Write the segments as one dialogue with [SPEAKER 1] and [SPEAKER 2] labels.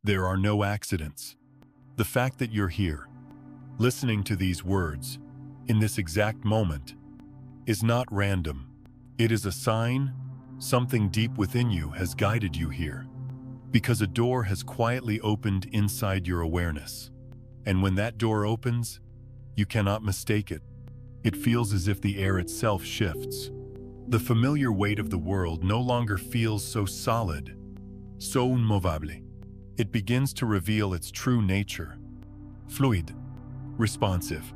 [SPEAKER 1] There are no accidents. The fact that you're here, listening to these words, in this exact moment, is not random. It is a sign something deep within you has guided you here, because a door has quietly opened inside your awareness. And when that door opens, you cannot mistake it. It feels as if the air itself shifts. The familiar weight of the world no longer feels so solid, so immovable. It begins to reveal its true nature, fluid, responsive,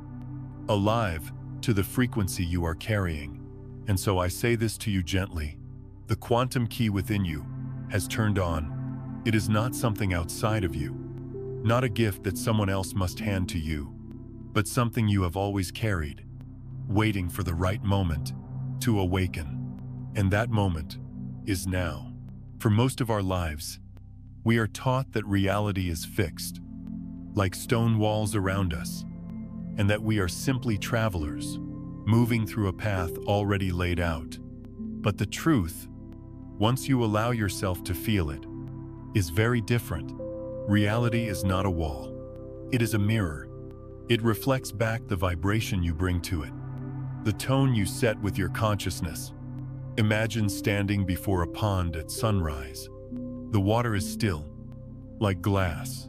[SPEAKER 1] alive to the frequency you are carrying. And so I say this to you gently. The quantum key within you has turned on. It is not something outside of you, not a gift that someone else must hand to you, but something you have always carried, waiting for the right moment to awaken. And that moment is now. For most of our lives, we are taught that reality is fixed, like stone walls around us, and that we are simply travelers, moving through a path already laid out. But the truth, once you allow yourself to feel it, is very different. Reality is not a wall. It is a mirror. It reflects back the vibration you bring to it, the tone you set with your consciousness. Imagine standing before a pond at sunrise. The water is still, like glass,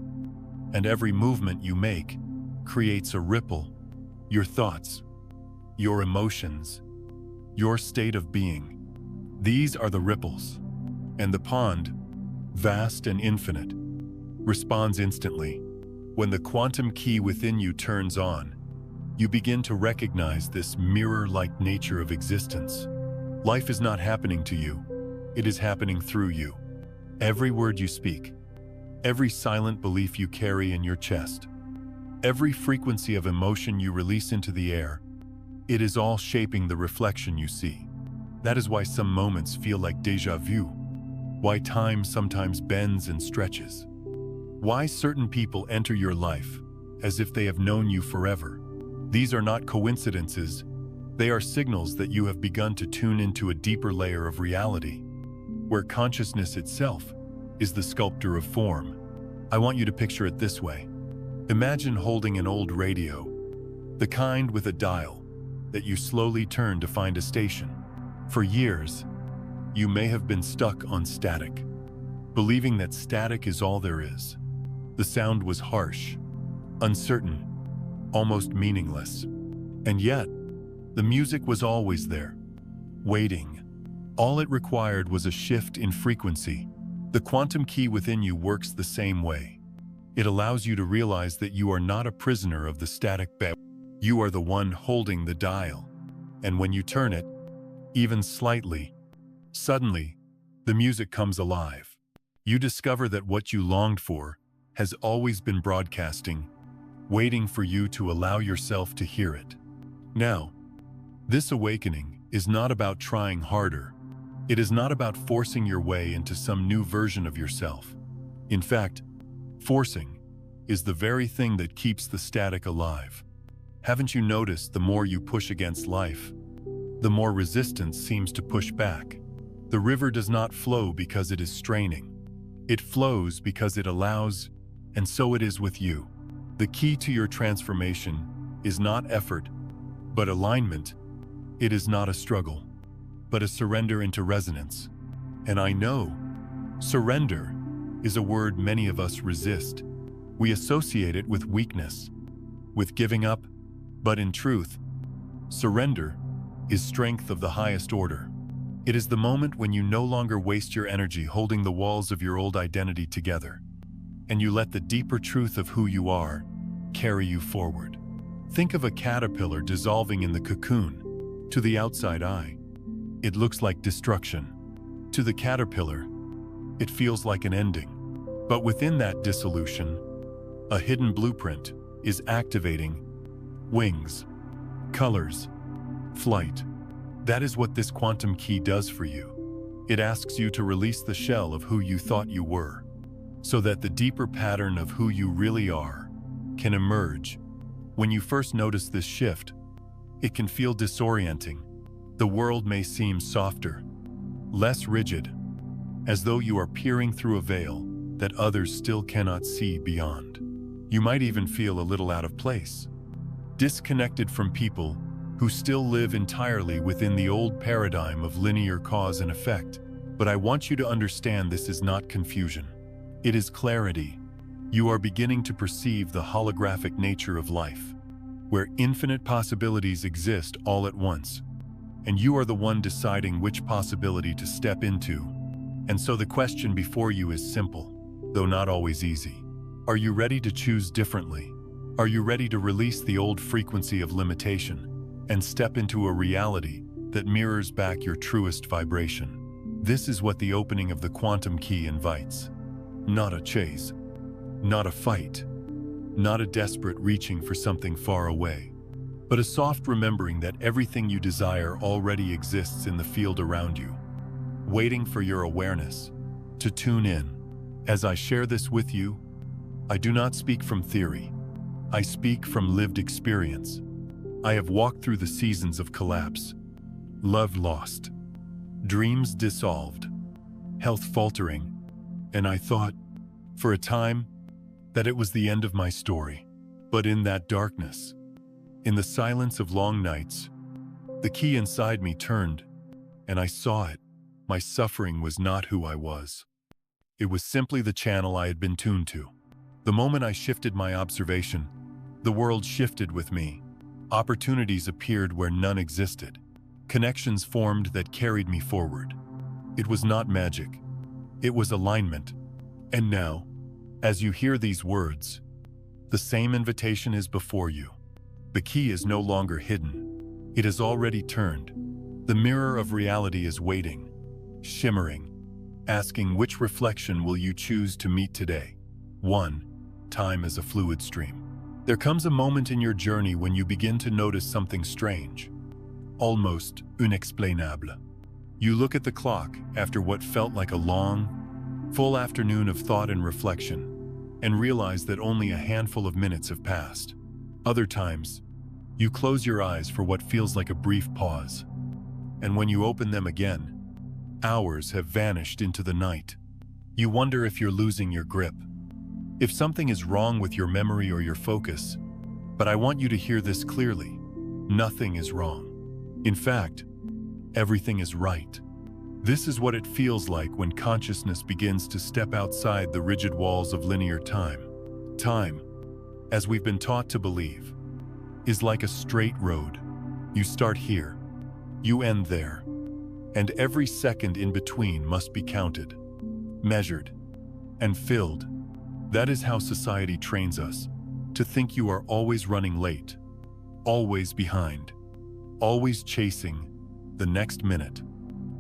[SPEAKER 1] and every movement you make creates a ripple. Your thoughts, your emotions, your state of being. These are the ripples. And the pond, vast and infinite, responds instantly. When the quantum key within you turns on, you begin to recognize this mirror-like nature of existence. Life is not happening to you, it is happening through you. Every word you speak, every silent belief you carry in your chest, every frequency of emotion you release into the air, it is all shaping the reflection you see. That is why some moments feel like déjà vu, why time sometimes bends and stretches, why certain people enter your life as if they have known you forever. These are not coincidences, they are signals that you have begun to tune into a deeper layer of reality, where consciousness itself is the sculptor of form. I want you to picture it this way. Imagine holding an old radio, the kind with a dial that you slowly turn to find a station. For years, you may have been stuck on static, believing that static is all there is. The sound was harsh, uncertain, almost meaningless. And yet, the music was always there, waiting. All it required was a shift in frequency. The quantum key within you works the same way. It allows you to realize that you are not a prisoner of the static bed. You are the one holding the dial. And when you turn it, even slightly, suddenly, the music comes alive. You discover that what you longed for has always been broadcasting, waiting for you to allow yourself to hear it. Now, this awakening is not about trying harder. It is not about forcing your way into some new version of yourself. In fact, forcing is the very thing that keeps the static alive. Haven't you noticed the more you push against life, the more resistance seems to push back? The river does not flow because it is straining. It flows because it allows, and so it is with you. The key to your transformation is not effort, but alignment. It is not a struggle, but a surrender into resonance. And I know, surrender is a word many of us resist. We associate it with weakness, with giving up, but in truth, surrender is strength of the highest order. It is the moment when you no longer waste your energy holding the walls of your old identity together, and you let the deeper truth of who you are carry you forward. Think of a caterpillar dissolving in the cocoon. To the outside eye, it looks like destruction. To the caterpillar, it feels like an ending. But within that dissolution, a hidden blueprint is activating: wings, colors, flight. That is what this quantum key does for you. It asks you to release the shell of who you thought you were, so that the deeper pattern of who you really are can emerge. When you first notice this shift, it can feel disorienting. The world may seem softer, less rigid, as though you are peering through a veil that others still cannot see beyond. You might even feel a little out of place, disconnected from people who still live entirely within the old paradigm of linear cause and effect. But I want you to understand this is not confusion. It is clarity. You are beginning to perceive the holographic nature of life, where infinite possibilities exist all at once, and you are the one deciding which possibility to step into. And so the question before you is simple, though not always easy. Are you ready to choose differently? Are you ready to release the old frequency of limitation and step into a reality that mirrors back your truest vibration? This is what the opening of the quantum key invites. Not a chase, not a fight, not a desperate reaching for something far away, but a soft remembering that everything you desire already exists in the field around you, waiting for your awareness to tune in. As I share this with you, I do not speak from theory. I speak from lived experience. I have walked through the seasons of collapse, love lost, dreams dissolved, health faltering, and I thought, for a time, that it was the end of my story. But in that darkness, in the silence of long nights, the key inside me turned, and I saw it. My suffering was not who I was. It was simply the channel I had been tuned to. The moment I shifted my observation, the world shifted with me. Opportunities appeared where none existed. Connections formed that carried me forward. It was not magic. It was alignment. And now, as you hear these words, the same invitation is before you. The key is no longer hidden. It has already turned. The mirror of reality is waiting, shimmering, asking which reflection will you choose to meet today. 1. Time is a fluid stream. There comes a moment in your journey when you begin to notice something strange, almost inexplicable. You look at the clock after what felt like a long, full afternoon of thought and reflection, and realize that only a handful of minutes have passed. Other times, you close your eyes for what feels like a brief pause, and when you open them again, hours have vanished into the night. You wonder if you're losing your grip, if something is wrong with your memory or your focus. But I want you to hear this clearly. Nothing is wrong. In fact, everything is right. This is what it feels like when consciousness begins to step outside the rigid walls of linear time. Time, as we've been taught to believe, is like a straight road. You start here, you end there, and every second in between must be counted, measured, and filled. That is how society trains us, to think you are always running late, always behind, always chasing the next minute.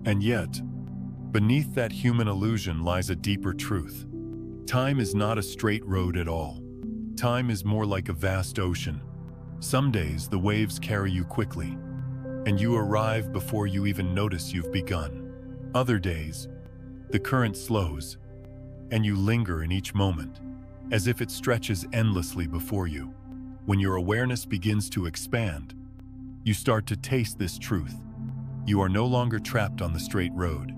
[SPEAKER 1] And yet, beneath that human illusion lies a deeper truth. Time is not a straight road at all. Time is more like a vast ocean. Some days the waves carry you quickly, and you arrive before you even notice you've begun. Other days, the current slows, and you linger in each moment, as if it stretches endlessly before you. When your awareness begins to expand, you start to taste this truth. You are no longer trapped on the straight road.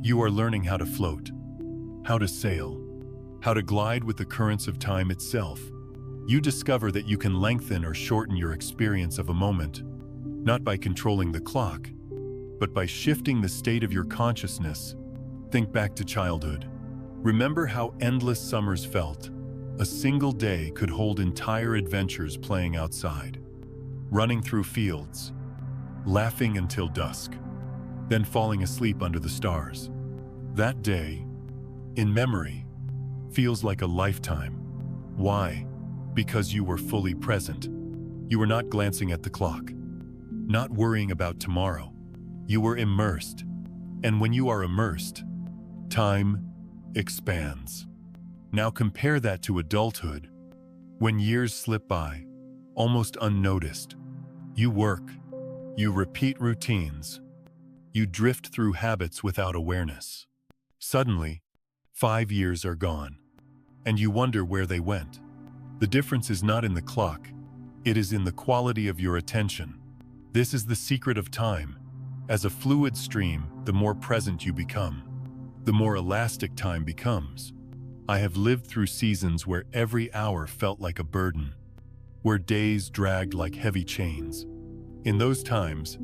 [SPEAKER 1] You are learning how to float, how to sail, how to glide with the currents of time itself. You discover that you can lengthen or shorten your experience of a moment, not by controlling the clock, but by shifting the state of your consciousness. Think back to childhood. Remember how endless summers felt. A single day could hold entire adventures playing outside, running through fields, laughing until dusk, then falling asleep under the stars. That day, in memory, feels like a lifetime. Why? Because you were fully present. You were not glancing at the clock, not worrying about tomorrow. You were immersed. And when you are immersed, time expands. Now compare that to adulthood, when years slip by, almost unnoticed. You work, you repeat routines, you drift through habits without awareness. Suddenly, 5 years are gone, and you wonder where they went. The difference is not in the clock, it is in the quality of your attention. This is the secret of time. As a fluid stream, the more present you become, the more elastic time becomes. I have lived through seasons where every hour felt like a burden, where days dragged like heavy chains. In those times,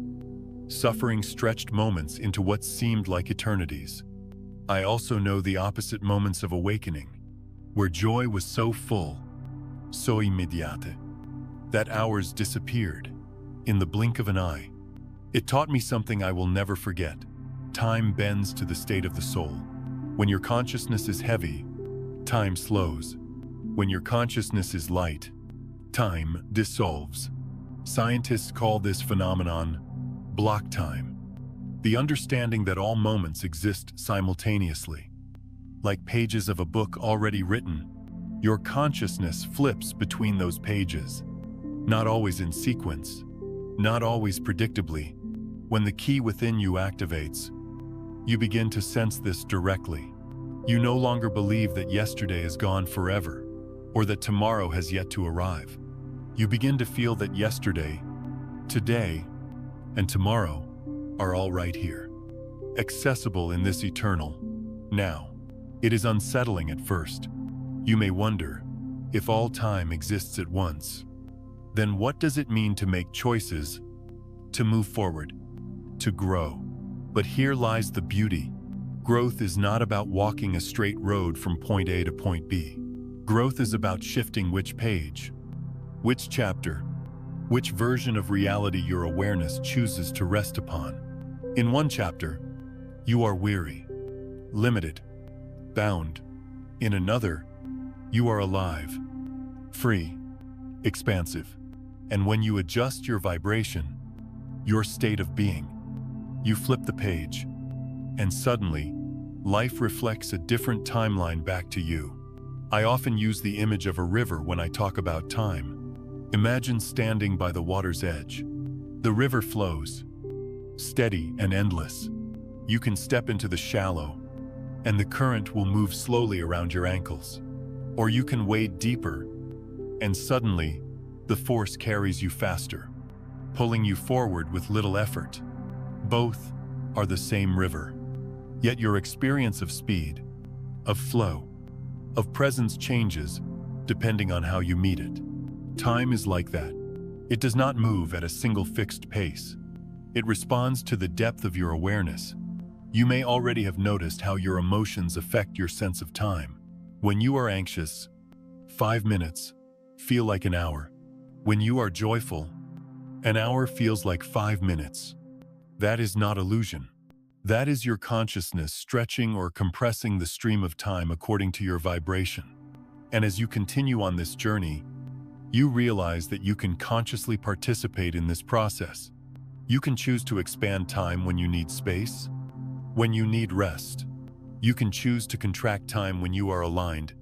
[SPEAKER 1] suffering stretched moments into what seemed like eternities. I also know the opposite moments of awakening, where joy was so full, so immediate, that hours disappeared in the blink of an eye. It taught me something I will never forget. Time bends to the state of the soul. When your consciousness is heavy, time slows. When your consciousness is light, time dissolves. Scientists call this phenomenon block time, the understanding that all moments exist simultaneously. Like pages of a book already written, your consciousness flips between those pages, not always in sequence, not always predictably. When the key within you activates, you begin to sense this directly. You no longer believe that yesterday is gone forever, or that tomorrow has yet to arrive. You begin to feel that yesterday, today, and tomorrow are all right here, accessible in this eternal now. It is unsettling at first. You may wonder, if all time exists at once, then what does it mean to make choices, to move forward, to grow? But here lies the beauty. Growth is not about walking a straight road from point A to point B. Growth is about shifting which page, which chapter, which version of reality your awareness chooses to rest upon. In one chapter, you are weary, limited, bound. In another, you are alive, free, expansive. And when you adjust your vibration, your state of being, you flip the page, and suddenly, life reflects a different timeline back to you. I often use the image of a river when I talk about time. Imagine standing by the water's edge. The river flows, steady and endless. You can step into the shallow, and the current will move slowly around your ankles. Or you can wade deeper, and suddenly, the force carries you faster, pulling you forward with little effort. Both are the same river, yet your experience of speed, of flow, of presence changes depending on how you meet it. Time is like that. It does not move at a single fixed pace. It responds to the depth of your awareness. You may already have noticed how your emotions affect your sense of time. When you are anxious, 5 minutes feel like an hour. When you are joyful, an hour feels like 5 minutes. That is not illusion. That is your consciousness stretching or compressing the stream of time according to your vibration. And as you continue on this journey, you realize that you can consciously participate in this process. You can choose to expand time when you need space, when you need rest. You can choose to contract time when you are aligned,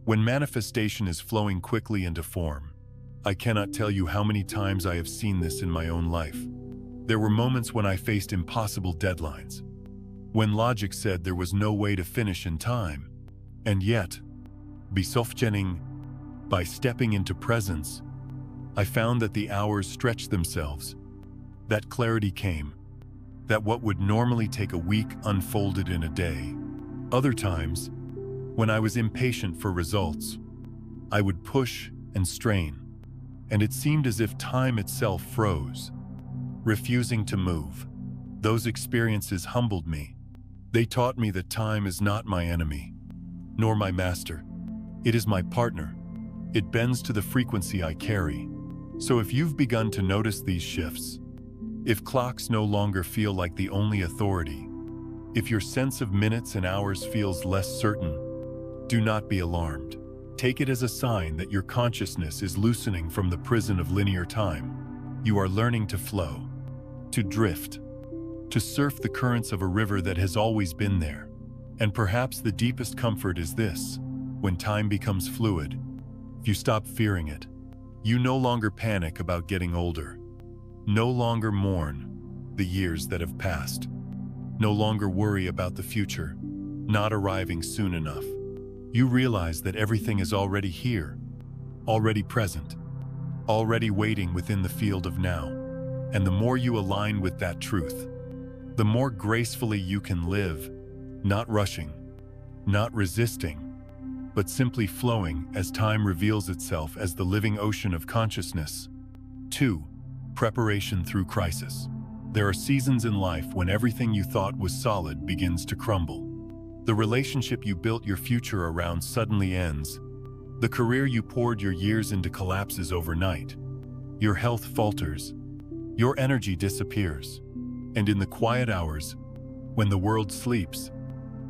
[SPEAKER 1] when manifestation is flowing quickly into form. I cannot tell you how many times I have seen this in my own life. There were moments when I faced impossible deadlines, when logic said there was no way to finish in time. And yet, by stepping into presence, I found that the hours stretched themselves, that clarity came, that what would normally take a week unfolded in a day. Other times, when I was impatient for results, I would push and strain, and it seemed as if time itself froze, refusing to move. Those experiences humbled me. They taught me that time is not my enemy, nor my master. It is my partner. It bends to the frequency I carry. So if you've begun to notice these shifts, if clocks no longer feel like the only authority, if your sense of minutes and hours feels less certain, do not be alarmed. Take it as a sign that your consciousness is loosening from the prison of linear time. You are learning to flow, to drift, to surf the currents of a river that has always been there. And perhaps the deepest comfort is this: when time becomes fluid, you stop fearing it. You no longer panic about getting older, no longer mourn the years that have passed, no longer worry about the future not arriving soon enough. You realize that everything is already here, already present, already waiting within the field of now. And the more you align with that truth, the more gracefully you can live, not rushing, not resisting, but simply flowing as time reveals itself as the living ocean of consciousness. 2. Preparation through crisis. There are seasons in life when everything you thought was solid begins to crumble. The relationship you built your future around suddenly ends. The career you poured your years into collapses overnight. Your health falters. Your energy disappears. And in the quiet hours, when the world sleeps,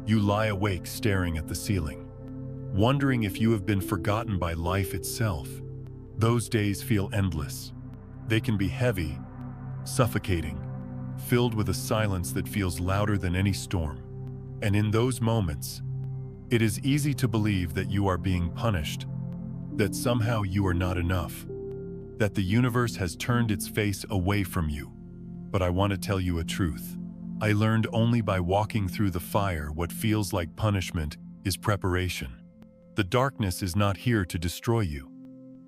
[SPEAKER 1] you lie awake staring at the ceiling, wondering if you have been forgotten by life itself. Those days feel endless. They can be heavy, suffocating, filled with a silence that feels louder than any storm. And in those moments, it is easy to believe that you are being punished, that somehow you are not enough, that the universe has turned its face away from you. But I want to tell you a truth. I learned only by walking through the fire what feels like punishment is preparation. The darkness is not here to destroy you.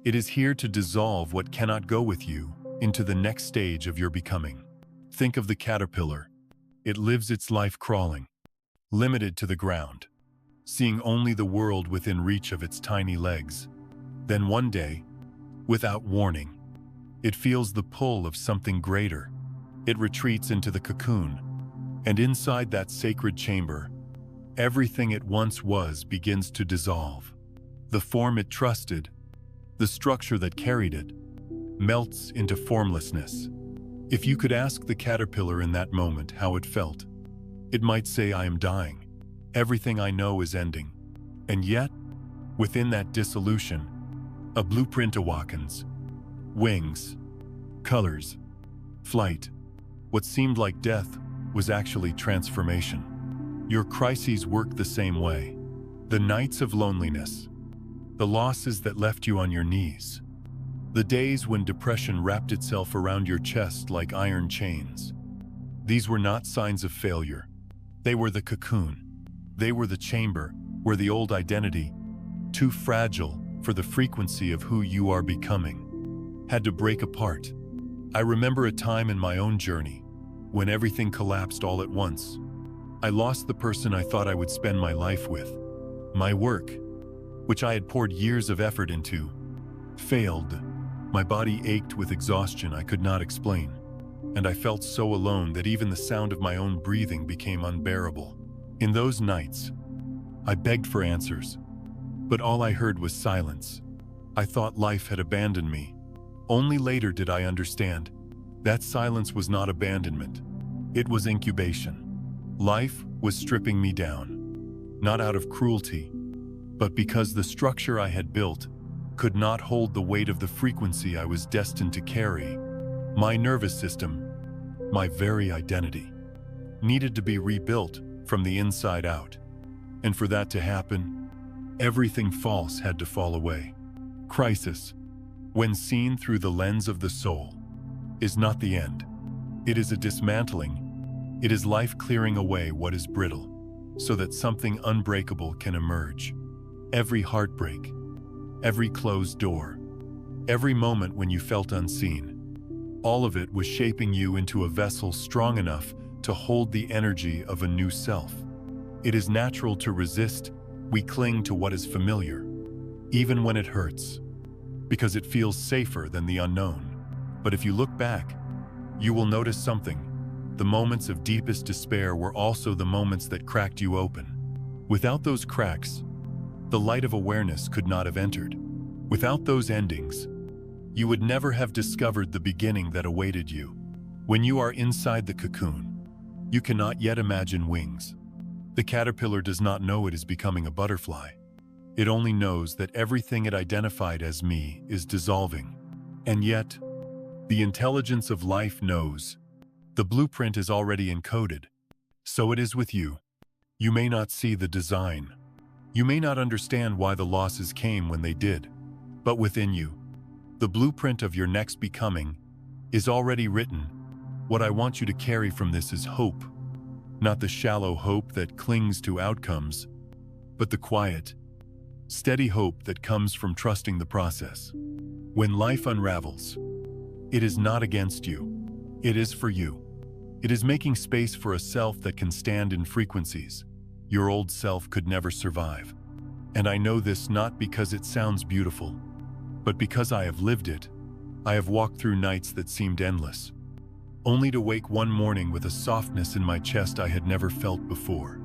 [SPEAKER 1] It is here to dissolve what cannot go with you into the next stage of your becoming. Think of the caterpillar. It lives its life crawling, limited to the ground, seeing only the world within reach of its tiny legs. Then one day, without warning, it feels the pull of something greater. It retreats into the cocoon, and inside that sacred chamber, everything it once was begins to dissolve. The form it trusted, the structure that carried it, melts into formlessness. If you could ask the caterpillar in that moment how it felt, it might say, "I am dying. Everything I know is ending." And yet, within that dissolution, a blueprint awakens. Wings, colors, flight. What seemed like death was actually transformation. Your crises work the same way. The nights of loneliness, the losses that left you on your knees, the days when depression wrapped itself around your chest like iron chains. These were not signs of failure. They were the cocoon. They were the chamber where the old identity, too fragile for the frequency of who you are becoming, had to break apart. I remember a time in my own journey when everything collapsed all at once. I lost the person I thought I would spend my life with. My work, which I had poured years of effort into, failed. My body ached with exhaustion I could not explain, and I felt so alone that even the sound of my own breathing became unbearable. In those nights, I begged for answers, but all I heard was silence. I thought life had abandoned me. Only later did I understand that silence was not abandonment. It was incubation. Life was stripping me down, not out of cruelty, but because the structure I had built could not hold the weight of the frequency I was destined to carry. My nervous system, my very identity, needed to be rebuilt from the inside out. And for that to happen, everything false had to fall away. Crisis, when seen through the lens of the soul, is not the end. It is a dismantling. It is life clearing away what is brittle, so that something unbreakable can emerge. Every heartbreak, every closed door, every moment when you felt unseen, all of it was shaping you into a vessel strong enough to hold the energy of a new self. It is natural to resist. We cling to what is familiar, even when it hurts, because it feels safer than the unknown. But if you look back, you will notice something. The moments of deepest despair were also the moments that cracked you open. Without those cracks, the light of awareness could not have entered. Without those endings, you would never have discovered the beginning that awaited you. When you are inside the cocoon, you cannot yet imagine wings. The caterpillar does not know it is becoming a butterfly. It only knows that everything it identified as me is dissolving. And yet, the intelligence of life knows. The blueprint is already encoded. So it is with you. You may not see the design. You may not understand why the losses came when they did. But within you, the blueprint of your next becoming is already written. What I want you to carry from this is hope. Not the shallow hope that clings to outcomes, but the quiet, steady hope that comes from trusting the process. When life unravels, it is not against you. It is for you. It is making space for a self that can stand in frequencies your old self could never survive. And I know this not because it sounds beautiful, but because I have lived it. I have walked through nights that seemed endless, only to wake one morning with a softness in my chest I had never felt before.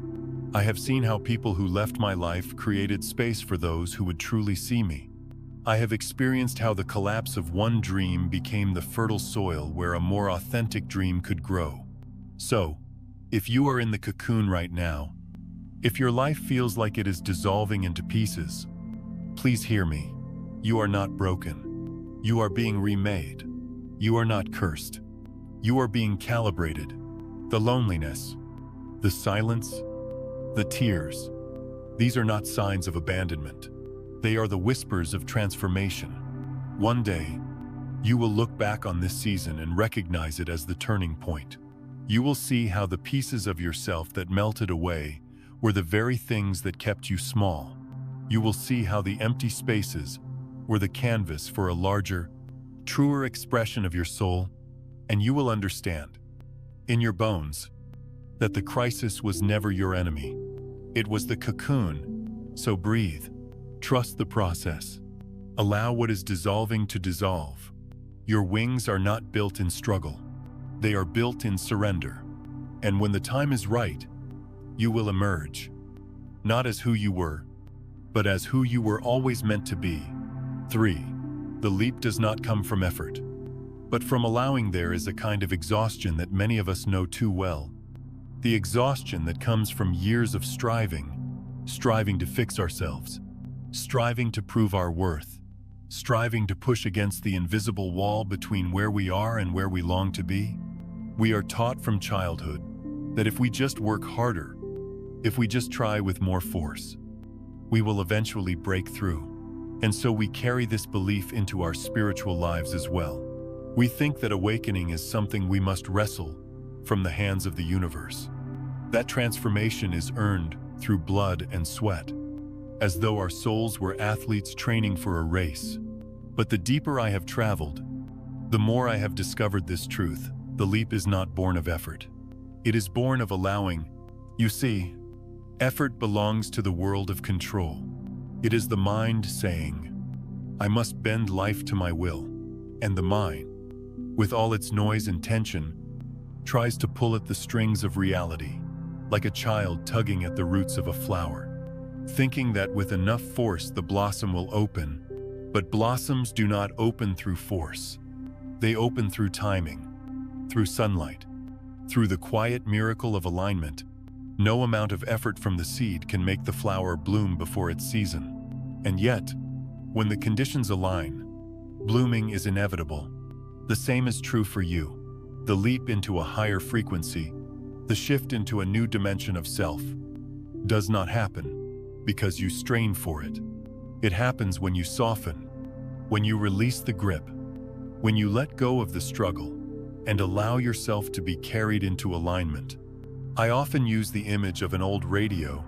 [SPEAKER 1] I have seen how people who left my life created space for those who would truly see me. I have experienced how the collapse of one dream became the fertile soil where a more authentic dream could grow. So, if you are in the cocoon right now, if your life feels like it is dissolving into pieces, please hear me. You are not broken. You are being remade. You are not cursed. You are being calibrated. The loneliness, the silence, the tears, these are not signs of abandonment. They are the whispers of transformation. One day, you will look back on this season and recognize it as the turning point. You will see how the pieces of yourself that melted away were the very things that kept you small. You will see how the empty spaces were the canvas for a larger, truer expression of your soul, and you will understand, in your bones, that the crisis was never your enemy. It was the cocoon. So breathe. Trust the process. Allow what is dissolving to dissolve. Your wings are not built in struggle. They are built in surrender. And when the time is right, you will emerge, not as who you were, but as who you were always meant to be. 3. The leap does not come from effort, but from allowing. There is a kind of exhaustion that many of us know too well. The exhaustion that comes from years of striving to fix ourselves, striving to prove our worth, striving to push against the invisible wall between where we are and where we long to be. We are taught from childhood that if we just work harder, if we just try with more force, we will eventually break through. And so we carry this belief into our spiritual lives as well. We think that awakening is something we must wrestle from the hands of the universe. That transformation is earned through blood and sweat, as though our souls were athletes training for a race. But the deeper I have traveled, the more I have discovered this truth. The leap is not born of effort. It is born of allowing. You see, effort belongs to the world of control. It is the mind saying, I must bend life to my will. And the mind, with all its noise and tension, tries to pull at the strings of reality, like a child tugging at the roots of a flower, thinking that with enough force the blossom will open. But blossoms do not open through force. They open through timing, through sunlight, through the quiet miracle of alignment. No amount of effort from the seed can make the flower bloom before its season. And yet, when the conditions align, blooming is inevitable. The same is true for you. The leap into a higher frequency, the shift into a new dimension of self, does not happen because you strain for it. It happens when you soften, when you release the grip, when you let go of the struggle and allow yourself to be carried into alignment. I often use the image of an old radio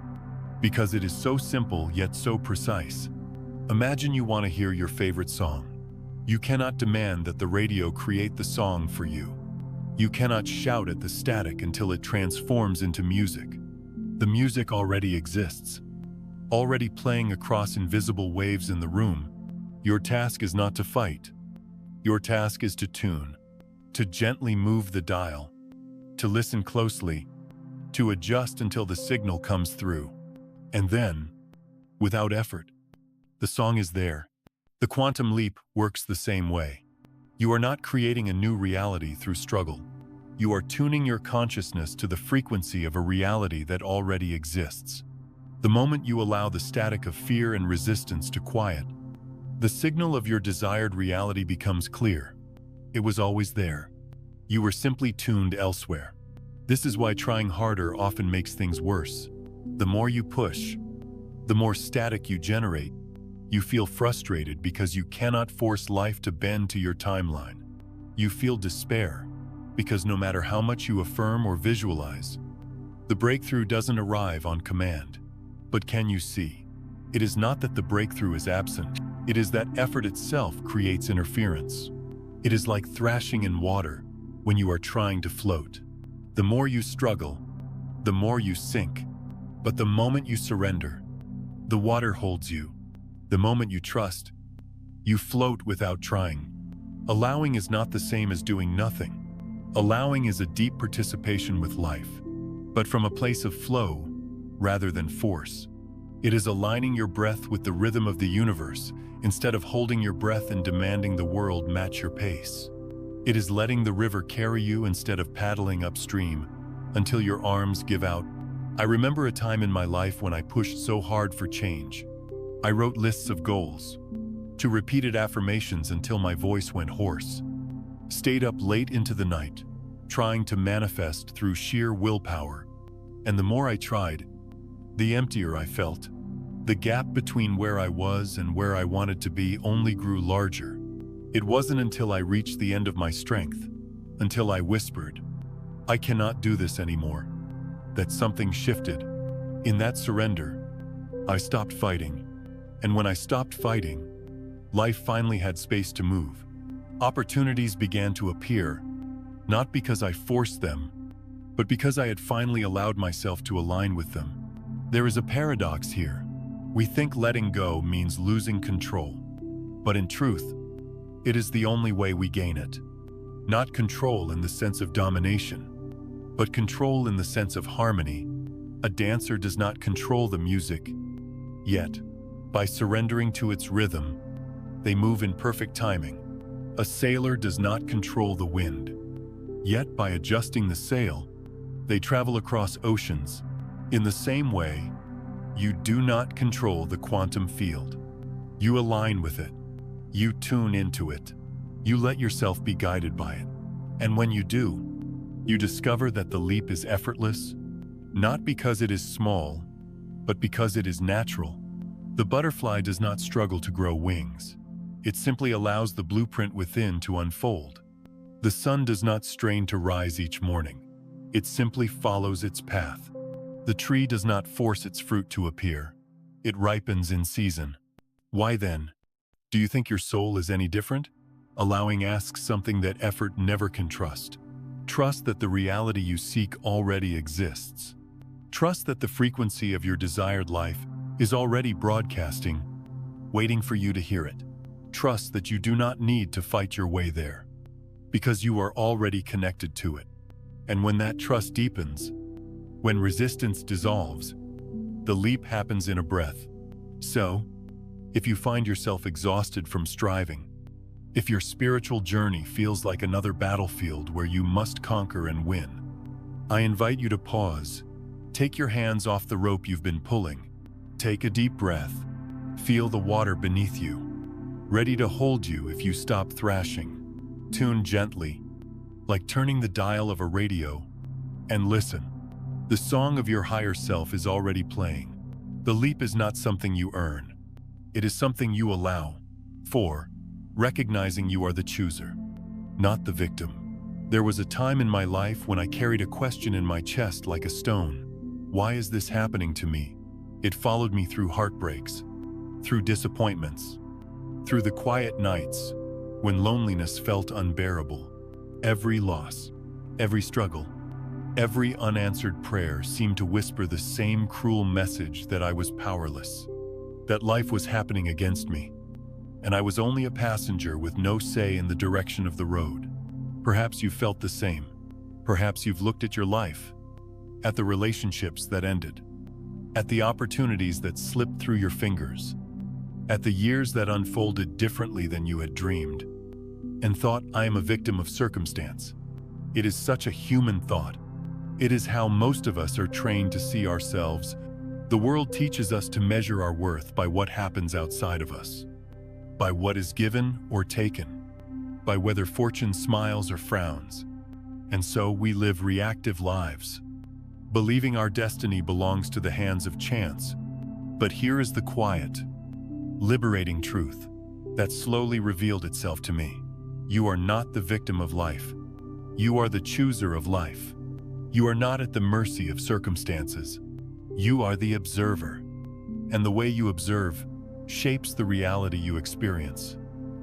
[SPEAKER 1] because it is so simple yet so precise. Imagine you want to hear your favorite song. You cannot demand that the radio create the song for you. You cannot shout at the static until it transforms into music. The music already exists, already playing across invisible waves in the room. Your task is not to fight. Your task is to tune, to gently move the dial, to listen closely, to adjust until the signal comes through. And then, without effort, the song is there. The quantum leap works the same way. You are not creating a new reality through struggle. You are tuning your consciousness to the frequency of a reality that already exists. The moment you allow the static of fear and resistance to quiet, the signal of your desired reality becomes clear. It was always there. You were simply tuned elsewhere. This is why trying harder often makes things worse. The more you push, the more static you generate. You feel frustrated because you cannot force life to bend to your timeline. You feel despair because no matter how much you affirm or visualize, the breakthrough doesn't arrive on command. But can you see? It is not that the breakthrough is absent. It is that effort itself creates interference. It is like thrashing in water when you are trying to float. The more you struggle, the more you sink. But the moment you surrender, The water holds you. The moment you trust, you float without trying. Allowing is not the same as doing nothing. Allowing is a deep participation with life, but from a place of flow rather than force. It is aligning your breath with the rhythm of the universe instead of holding your breath and demanding the world match your pace. It is letting the river carry you instead of paddling upstream until your arms give out. I remember a time in my life when I pushed so hard for change. I wrote lists of goals, to repeated affirmations until my voice went hoarse, stayed up late into the night, trying to manifest through sheer willpower. And the more I tried, the emptier I felt. The gap between where I was and where I wanted to be only grew larger. It wasn't until I reached the end of my strength, until I whispered, "I cannot do this anymore," that something shifted. In that surrender, I stopped fighting. And when I stopped fighting, life finally had space to move. Opportunities began to appear, not because I forced them, but because I had finally allowed myself to align with them. There is a paradox here. We think letting go means losing control, but in truth, it is the only way we gain it. Not control in the sense of domination, but control in the sense of harmony. A dancer does not control the music, yet, by surrendering to its rhythm, they move in perfect timing. A sailor does not control the wind, yet by adjusting the sail, they travel across oceans. In the same way, you do not control the quantum field. You align with it. You tune into it. You let yourself be guided by it. And when you do, you discover that the leap is effortless, not because it is small, but because it is natural. The butterfly does not struggle to grow wings. It simply allows the blueprint within to unfold. The sun does not strain to rise each morning. It simply follows its path. The tree does not force its fruit to appear. It ripens in season. Why then? Do you think your soul is any different? Allowing asks something that effort never can trust. Trust that the reality you seek already exists. Trust that the frequency of your desired life is already broadcasting, waiting for you to hear it. Trust that you do not need to fight your way there, because you are already connected to it. And when that trust deepens, when resistance dissolves, the leap happens in a breath. So, if you find yourself exhausted from striving, if your spiritual journey feels like another battlefield where you must conquer and win, I invite you to pause. Take your hands off the rope you've been pulling. Take a deep breath. Feel the water beneath you, ready to hold you if you stop thrashing. Tune gently, like turning the dial of a radio, and listen. The song of your higher self is already playing. The leap is not something you earn. It is something you allow. For, recognizing you are the chooser, not the victim. There was a time in my life when I carried a question in my chest like a stone. Why is this happening to me? It followed me through heartbreaks, through disappointments, through the quiet nights when loneliness felt unbearable. Every loss, every struggle, every unanswered prayer seemed to whisper the same cruel message that I was powerless, that life was happening against me, and I was only a passenger with no say in the direction of the road. Perhaps you felt the same. Perhaps you've looked at your life, at the relationships that ended, at the opportunities that slipped through your fingers, at the years that unfolded differently than you had dreamed, and thought, I am a victim of circumstance. It is such a human thought. It is how most of us are trained to see ourselves. The world teaches us to measure our worth by what happens outside of us, by what is given or taken, by whether fortune smiles or frowns. And so we live reactive lives, believing our destiny belongs to the hands of chance. But here is the quiet, liberating truth that slowly revealed itself to me. You are not the victim of life. You are the chooser of life. You are not at the mercy of circumstances. You are the observer. And the way you observe shapes the reality you experience.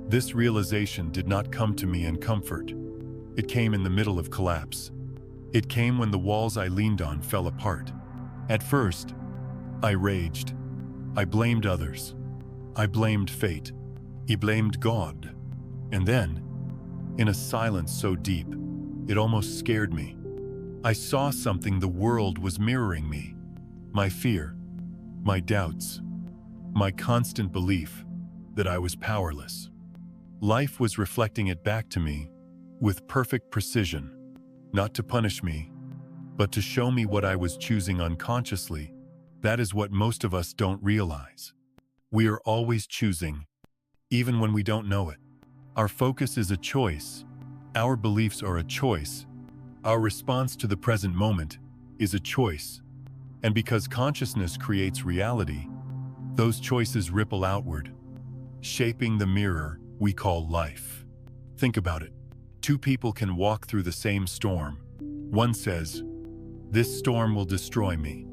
[SPEAKER 1] This realization did not come to me in comfort. It came in the middle of collapse. It came when the walls I leaned on fell apart. At first, I raged. I blamed others. I blamed fate. I blamed God. And then, in a silence so deep, it almost scared me, I saw something the world was mirroring me. My fear, my doubts, my constant belief that I was powerless. Life was reflecting it back to me with perfect precision, not to punish me, but to show me what I was choosing unconsciously. That is what most of us don't realize. We are always choosing, even when we don't know it. Our focus is a choice. Our beliefs are a choice. Our response to the present moment is a choice. And because consciousness creates reality, those choices ripple outward, shaping the mirror we call life. Think about it. Two people can walk through the same storm. One says, "This storm will destroy me,"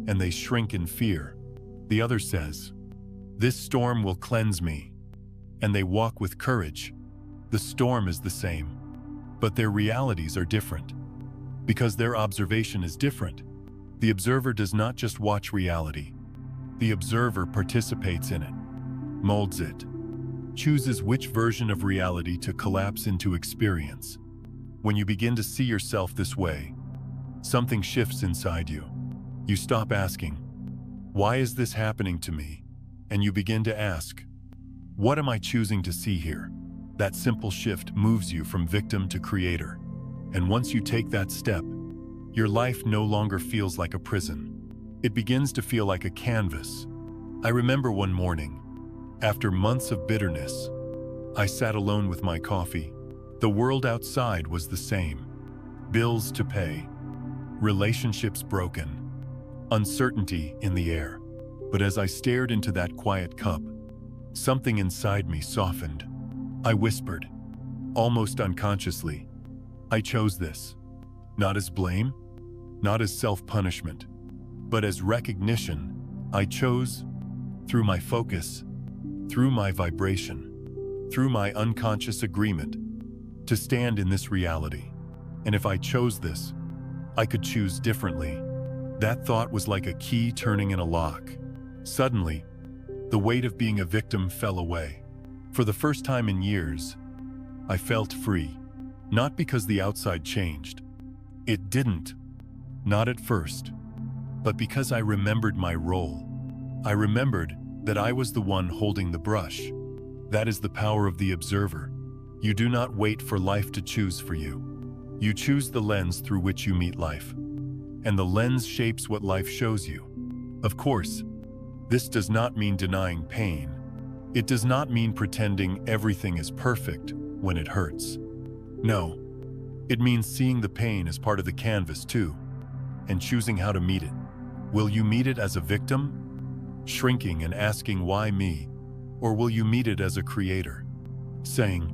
[SPEAKER 1] and they shrink in fear. The other says, "This storm will cleanse me," and they walk with courage. The storm is the same, but their realities are different. Because their observation is different, the observer does not just watch reality. The observer participates in it, molds it, chooses which version of reality to collapse into experience. When you begin to see yourself this way, something shifts inside you. You stop asking, "Why is this happening to me?" And you begin to ask, "What am I choosing to see here?" That simple shift moves you from victim to creator. And once you take that step, your life no longer feels like a prison. It begins to feel like a canvas. I remember one morning, after months of bitterness, I sat alone with my coffee. The world outside was the same. Bills to pay, relationships broken, uncertainty in the air. But as I stared into that quiet cup, something inside me softened. I whispered, almost unconsciously, "I chose this." Not as blame, not as self-punishment, but as recognition. I chose, through my focus, through my vibration, through my unconscious agreement, to stand in this reality. And if I chose this, I could choose differently. That thought was like a key turning in a lock. Suddenly, the weight of being a victim fell away. For the first time in years, I felt free. Not because the outside changed. It didn't. Not at first. But because I remembered my role. I remembered that I was the one holding the brush. That is the power of the observer. You do not wait for life to choose for you. You choose the lens through which you meet life. And the lens shapes what life shows you. Of course, this does not mean denying pain. It does not mean pretending everything is perfect when it hurts. No, it means seeing the pain as part of the canvas too, and choosing how to meet it. Will you meet it as a victim, shrinking and asking why me, or will you meet it as a creator, saying,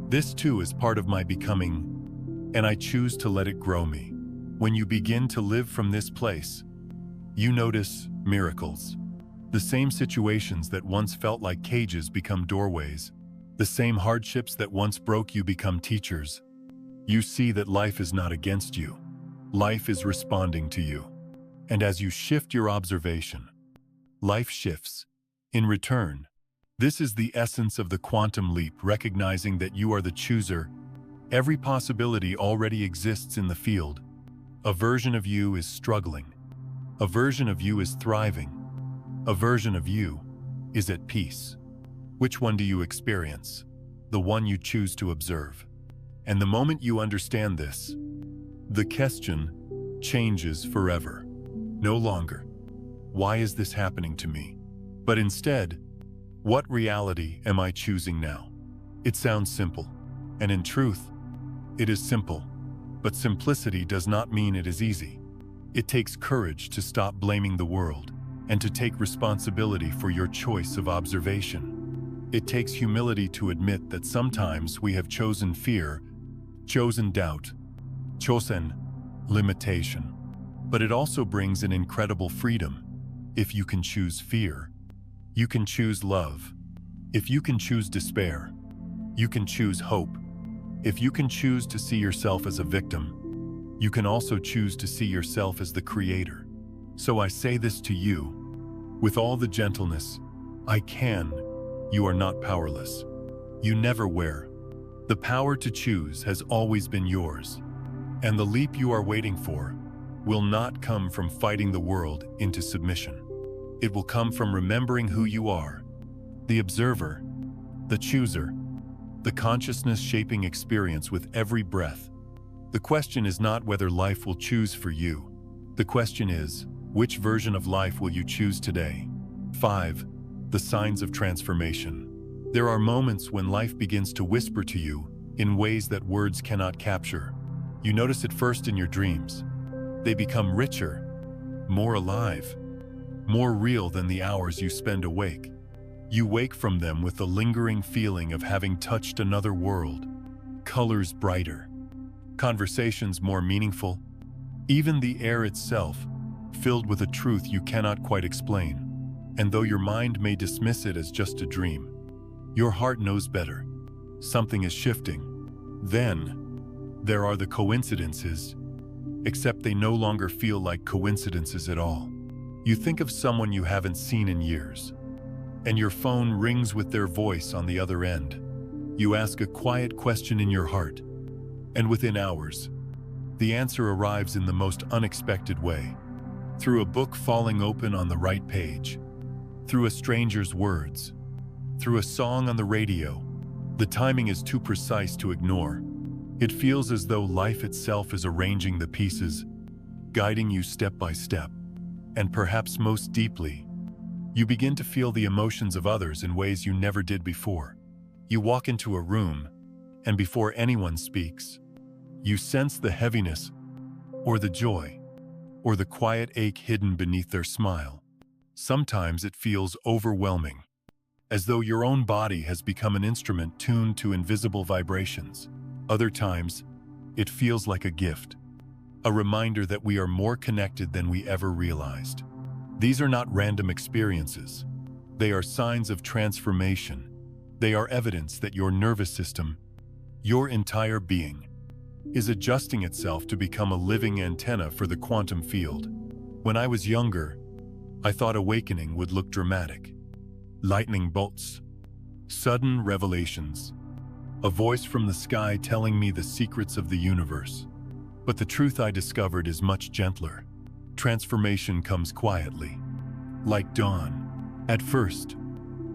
[SPEAKER 1] "This too is part of my becoming, and I choose to let it grow me"? When you begin to live from this place, you notice miracles. The same situations that once felt like cages become doorways. The same hardships that once broke you become teachers. You see that life is not against you. Life is responding to you. And as you shift your observation, life shifts. In return, this is the essence of the quantum leap, recognizing that you are the chooser. Every possibility already exists in the field. A version of you is struggling. A version of you is thriving. A version of you is at peace. Which one do you experience? The one you choose to observe. And the moment you understand this, the question changes forever. No longer, "Why is this happening to me?" But instead, "What reality am I choosing now?" It sounds simple, and in truth, it is simple. But simplicity does not mean it is easy. It takes courage to stop blaming the world and to take responsibility for your choice of observation. It takes humility to admit that sometimes we have chosen fear, chosen doubt, chosen limitation. But it also brings an incredible freedom. If you can choose fear, you can choose love. If you can choose despair, you can choose hope. If you can choose to see yourself as a victim, you can also choose to see yourself as the creator. So I say this to you. With all the gentleness, I can, you are not powerless. You never were. The power to choose has always been yours. And the leap you are waiting for will not come from fighting the world into submission. It will come from remembering who you are, the observer, the chooser, the consciousness shaping experience with every breath. The question is not whether life will choose for you. The question is, which version of life will you choose today? 5. The signs of transformation. There are moments when life begins to whisper to you in ways that words cannot capture. You notice it first in your dreams. They become richer, more alive, more real than the hours you spend awake. You wake from them with the lingering feeling of having touched another world. Colors brighter, conversations more meaningful, even the air itself filled with a truth you cannot quite explain. And though your mind may dismiss it as just a dream, your heart knows better. Something is shifting. Then, there are the coincidences, except they no longer feel like coincidences at all. You think of someone you haven't seen in years, and your phone rings with their voice on the other end. You ask a quiet question in your heart, and within hours, the answer arrives in the most unexpected way. Through a book falling open on the right page, through a stranger's words, through a song on the radio. The timing is too precise to ignore. It feels as though life itself is arranging the pieces, guiding you step by step. And perhaps most deeply, you begin to feel the emotions of others in ways you never did before. You walk into a room, and before anyone speaks, you sense the heaviness, or the joy, or the quiet ache hidden beneath their smile. Sometimes it feels overwhelming, as though your own body has become an instrument tuned to invisible vibrations. Other times, it feels like a gift, a reminder that we are more connected than we ever realized. These are not random experiences. They are signs of transformation. They are evidence that your nervous system, your entire being, is adjusting itself to become a living antenna for the quantum field. When I was younger, I thought awakening would look dramatic. Lightning bolts, sudden revelations, a voice from the sky telling me the secrets of the universe. But the truth I discovered is much gentler. Transformation comes quietly, like dawn. At first,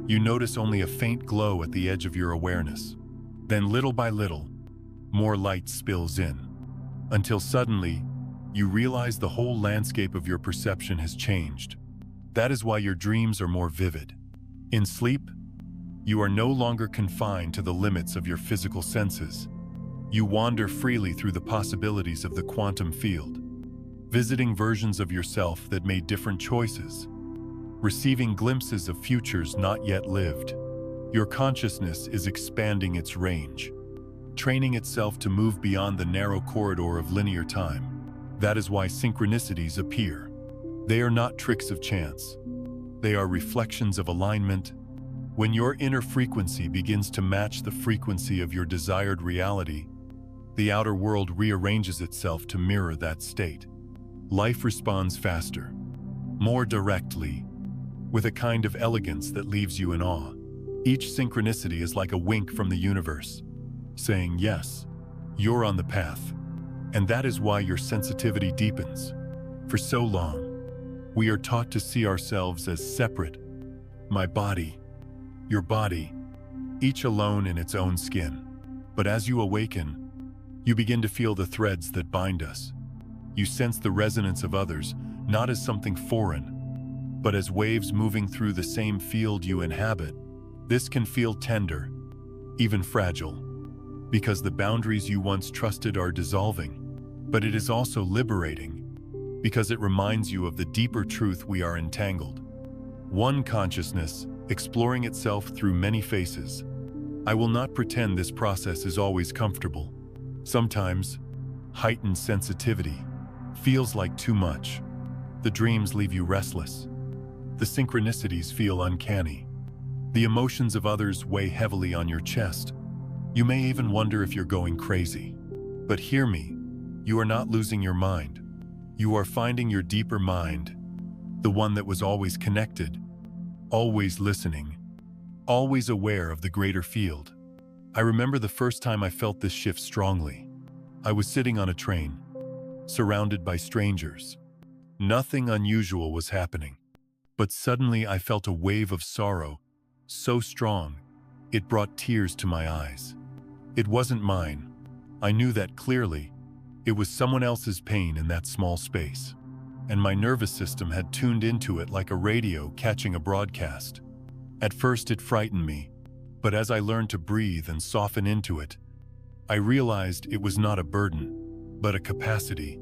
[SPEAKER 1] you notice only a faint glow at the edge of your awareness. Then little by little, more light spills in, until suddenly, you realize the whole landscape of your perception has changed. That is why your dreams are more vivid. In sleep, you are no longer confined to the limits of your physical senses. You wander freely through the possibilities of the quantum field, visiting versions of yourself that made different choices, receiving glimpses of futures not yet lived. Your consciousness is expanding its range, training itself to move beyond the narrow corridor of linear time. That is why synchronicities appear. They are not tricks of chance. They are reflections of alignment. When your inner frequency begins to match the frequency of your desired reality, the outer world rearranges itself to mirror that state. Life responds faster, more directly, with a kind of elegance that leaves you in awe. Each synchronicity is like a wink from the universe, saying, yes, you're on the path. And that is why your sensitivity deepens. For so long, we are taught to see ourselves as separate. My body, your body, each alone in its own skin. But as you awaken, you begin to feel the threads that bind us. You sense the resonance of others, not as something foreign, but as waves moving through the same field you inhabit. This can feel tender, even fragile, because the boundaries you once trusted are dissolving. But it is also liberating, because it reminds you of the deeper truth we are entangled. One consciousness, exploring itself through many faces. I will not pretend this process is always comfortable. Sometimes, heightened sensitivity feels like too much. The dreams leave you restless. The synchronicities feel uncanny. The emotions of others weigh heavily on your chest. You may even wonder if you're going crazy. But hear me, you are not losing your mind. You are finding your deeper mind, the one that was always connected, always listening, always aware of the greater field. I remember the first time I felt this shift strongly. I was sitting on a train, surrounded by strangers. Nothing unusual was happening, but suddenly I felt a wave of sorrow, so strong, it brought tears to my eyes. It wasn't mine. I knew that clearly. It was someone else's pain in that small space, and my nervous system had tuned into it like a radio catching a broadcast. At first it frightened me, but as I learned to breathe and soften into it, I realized it was not a burden, but a capacity,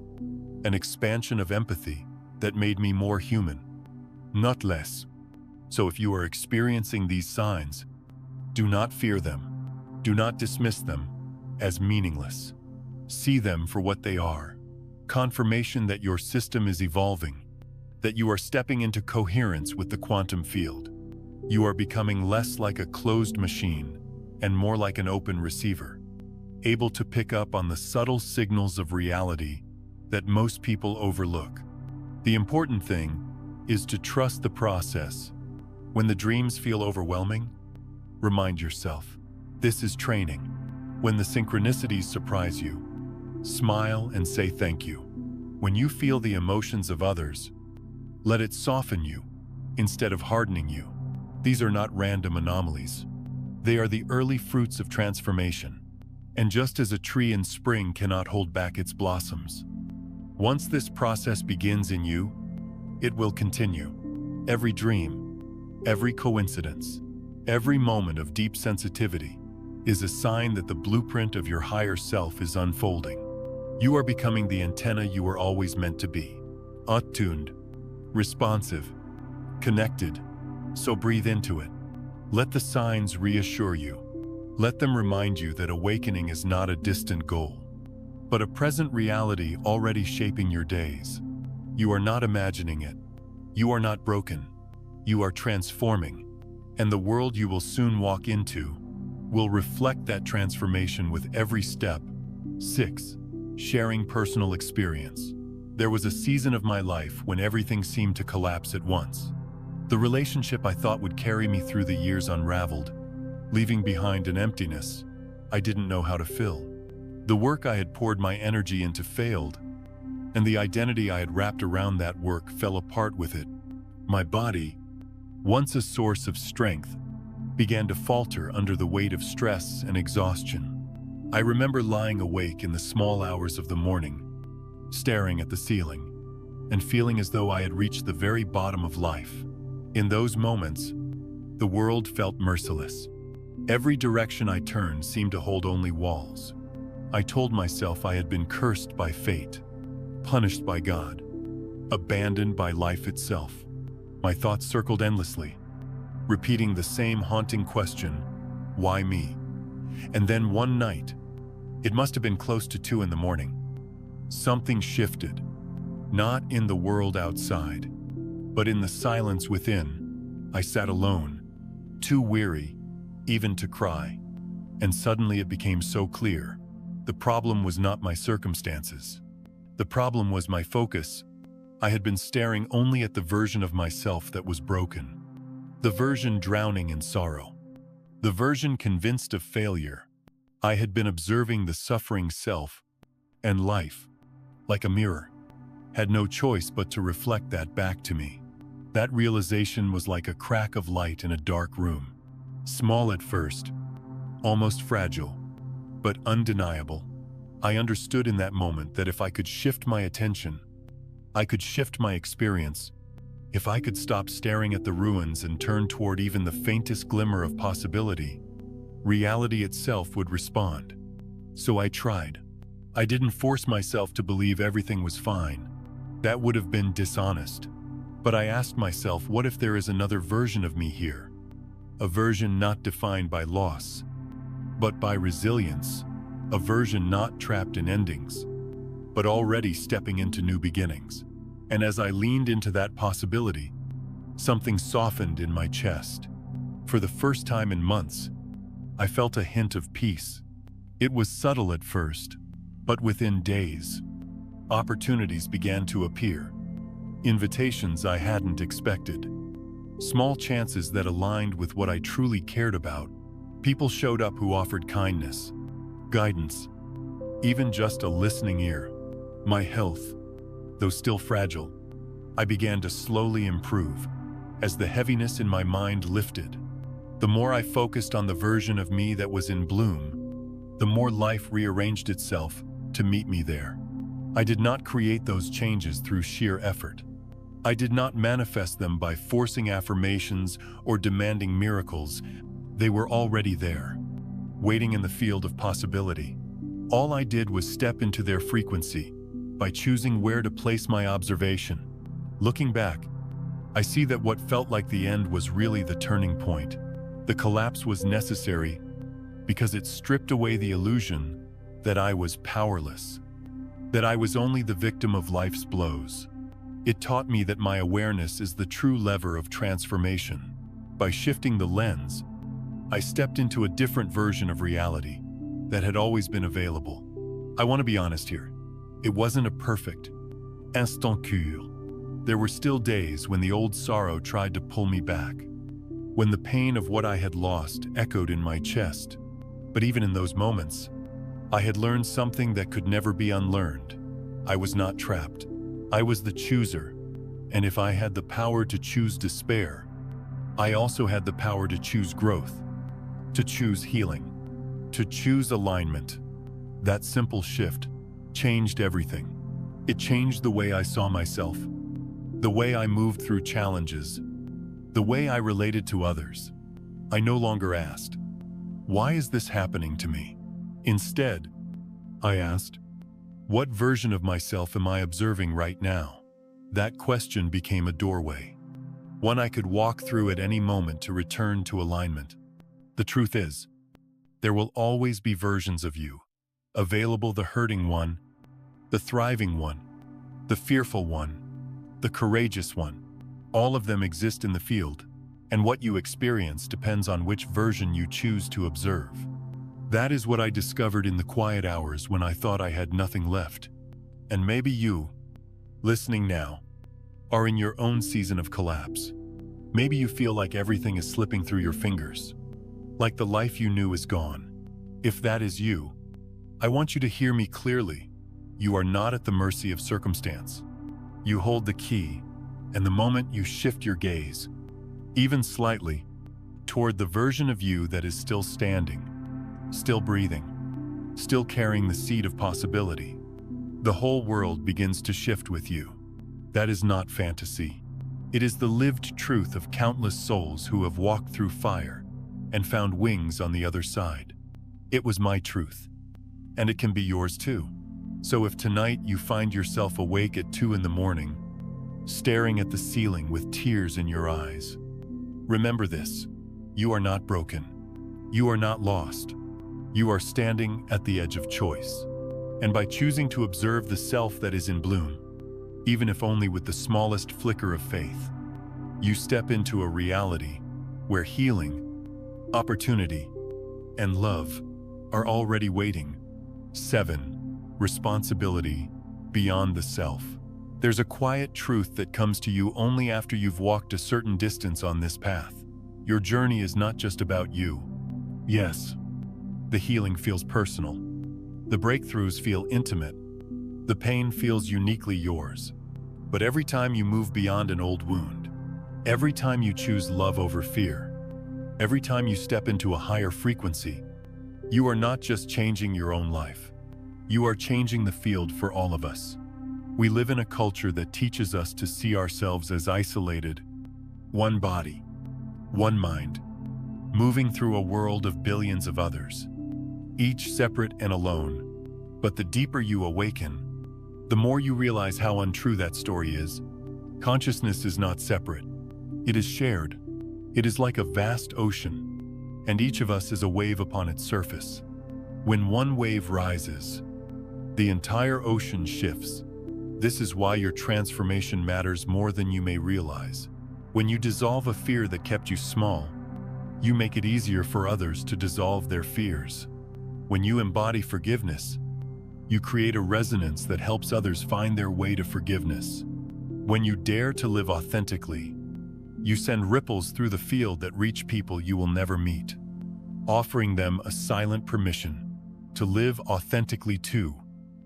[SPEAKER 1] an expansion of empathy that made me more human, not less. So if you are experiencing these signs, do not fear them. Do not dismiss them as meaningless. See them for what they are: confirmation that your system is evolving, that you are stepping into coherence with the quantum field. You are becoming less like a closed machine and more like an open receiver, able to pick up on the subtle signals of reality that most people overlook. The important thing is to trust the process. When the dreams feel overwhelming, remind yourself, this is training. When the synchronicities surprise you, smile and say thank you. When you feel the emotions of others, let it soften you instead of hardening you. These are not random anomalies. They are the early fruits of transformation. And just as a tree in spring cannot hold back its blossoms, once this process begins in you, it will continue. Every dream, every coincidence, every moment of deep sensitivity is a sign that the blueprint of your higher self is unfolding. You are becoming the antenna you were always meant to be. Attuned, responsive, connected. So breathe into it. Let the signs reassure you. Let them remind you that awakening is not a distant goal, but a present reality already shaping your days. You are not imagining it. You are not broken. You are transforming, and the world you will soon walk into will reflect that transformation with every step. 6. Sharing personal experience. There was a season of my life when everything seemed to collapse at once. The relationship I thought would carry me through the years unraveled, leaving behind an emptiness I didn't know how to fill. The work I had poured my energy into failed, and the identity I had wrapped around that work fell apart with it. My body, once a source of strength, began to falter under the weight of stress and exhaustion. I remember lying awake in the small hours of the morning, staring at the ceiling, and feeling as though I had reached the very bottom of life. In those moments, the world felt merciless. Every direction I turned seemed to hold only walls. I told myself I had been cursed by fate, punished by God, abandoned by life itself. My thoughts circled endlessly, repeating the same haunting question, why me? And then one night, it must have been close to 2 in the morning, something shifted, not in the world outside, but in the silence within. I sat alone, too weary even to cry, and suddenly it became so clear. The problem was not my circumstances. The problem was my focus. I had been staring only at the version of myself that was broken, the version drowning in sorrow, the version convinced of failure. I had been observing the suffering self, and life, like a mirror, had no choice but to reflect that back to me. That realization was like a crack of light in a dark room. Small at first, almost fragile, but undeniable. I understood in that moment that if I could shift my attention, I could shift my experience. If I could stop staring at the ruins and turn toward even the faintest glimmer of possibility, reality itself would respond. So I tried. I didn't force myself to believe everything was fine. That would have been dishonest. But I asked myself, what if there is another version of me here? A version not defined by loss, but by resilience. A version not trapped in endings, but already stepping into new beginnings. And as I leaned into that possibility, something softened in my chest. For the first time in months, I felt a hint of peace. It was subtle at first, but within days, opportunities began to appear. invitations I hadn't expected, small chances that aligned with what I truly cared about. People showed up who offered kindness, guidance, even just a listening ear. My health, though still fragile, I began to slowly improve as the heaviness in my mind lifted. The more I focused on the version of me that was in bloom, the more life rearranged itself to meet me there. I did not create those changes through sheer effort. I did not manifest them by forcing affirmations or demanding miracles. They were already there, waiting in the field of possibility. All I did was step into their frequency by choosing where to place my observation. Looking back, I see that what felt like the end was really the turning point. The collapse was necessary because it stripped away the illusion that I was powerless, that I was only the victim of life's blows. It taught me that my awareness is the true lever of transformation. By shifting the lens, I stepped into a different version of reality that had always been available. I want to be honest here. It wasn't a perfect instant cure. There were still days when the old sorrow tried to pull me back, when the pain of what I had lost echoed in my chest. But even in those moments, I had learned something that could never be unlearned. I was not trapped. I was the chooser. And if I had the power to choose despair, I also had the power to choose growth, to choose healing, to choose alignment. That simple shift changed everything. It changed the way I saw myself, the way I moved through challenges, the way I related to others. I no longer asked, "Why is this happening to me?" Instead, I asked, "What version of myself am I observing right now?" That question became a doorway, one I could walk through at any moment to return to alignment. The truth is, there will always be versions of you available: the hurting one, the thriving one, the fearful one, the courageous one. All of them exist in the field, and what you experience depends on which version you choose to observe. That is what I discovered in the quiet hours when I thought I had nothing left. And maybe you, listening now, are in your own season of collapse. Maybe you feel like everything is slipping through your fingers, like the life you knew is gone. If that is you, I want you to hear me clearly. You are not at the mercy of circumstance. You hold the key, and the moment you shift your gaze, even slightly, toward the version of you that is still standing, still breathing, still carrying the seed of possibility, the whole world begins to shift with you. That is not fantasy. It is the lived truth of countless souls who have walked through fire and found wings on the other side. It was my truth, and it can be yours too. So if tonight you find yourself awake at 2 in the morning, staring at the ceiling with tears in your eyes, remember this: you are not broken. You are not lost. You are standing at the edge of choice. And by choosing to observe the self that is in bloom, even if only with the smallest flicker of faith, you step into a reality where healing, opportunity, and love are already waiting. 7. Responsibility beyond the self. There's a quiet truth that comes to you only after you've walked a certain distance on this path. Your journey is not just about you. Yes, the healing feels personal. The breakthroughs feel intimate. The pain feels uniquely yours. But every time you move beyond an old wound, every time you choose love over fear, every time you step into a higher frequency, you are not just changing your own life. You are changing the field for all of us. We live in a culture that teaches us to see ourselves as isolated, one body, one mind, moving through a world of billions of others, each separate and alone. But the deeper you awaken, the more you realize how untrue that story is. Consciousness is not separate. It is shared. It is like a vast ocean, and each of us is a wave upon its surface. When one wave rises, the entire ocean shifts. This is why your transformation matters more than you may realize. When you dissolve a fear that kept you small, you make it easier for others to dissolve their fears. When you embody forgiveness, you create a resonance that helps others find their way to forgiveness. When you dare to live authentically, you send ripples through the field that reach people you will never meet, offering them a silent permission to live authentically too.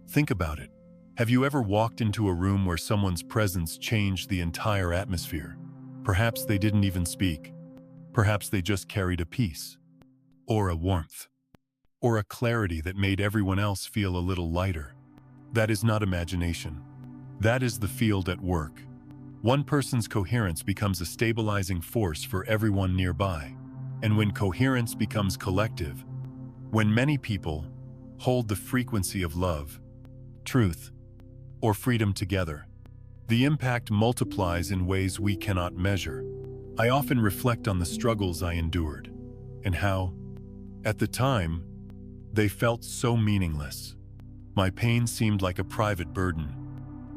[SPEAKER 1] Think about it. Have you ever walked into a room where someone's presence changed the entire atmosphere? Perhaps they didn't even speak. Perhaps they just carried a peace, or a warmth, or a clarity that made everyone else feel a little lighter. That is not imagination. That is the field at work. One person's coherence becomes a stabilizing force for everyone nearby. And when coherence becomes collective, when many people hold the frequency of love, truth, or freedom together, the impact multiplies in ways we cannot measure. I often reflect on the struggles I endured, and how, at the time, they felt so meaningless. My pain seemed like a private burden,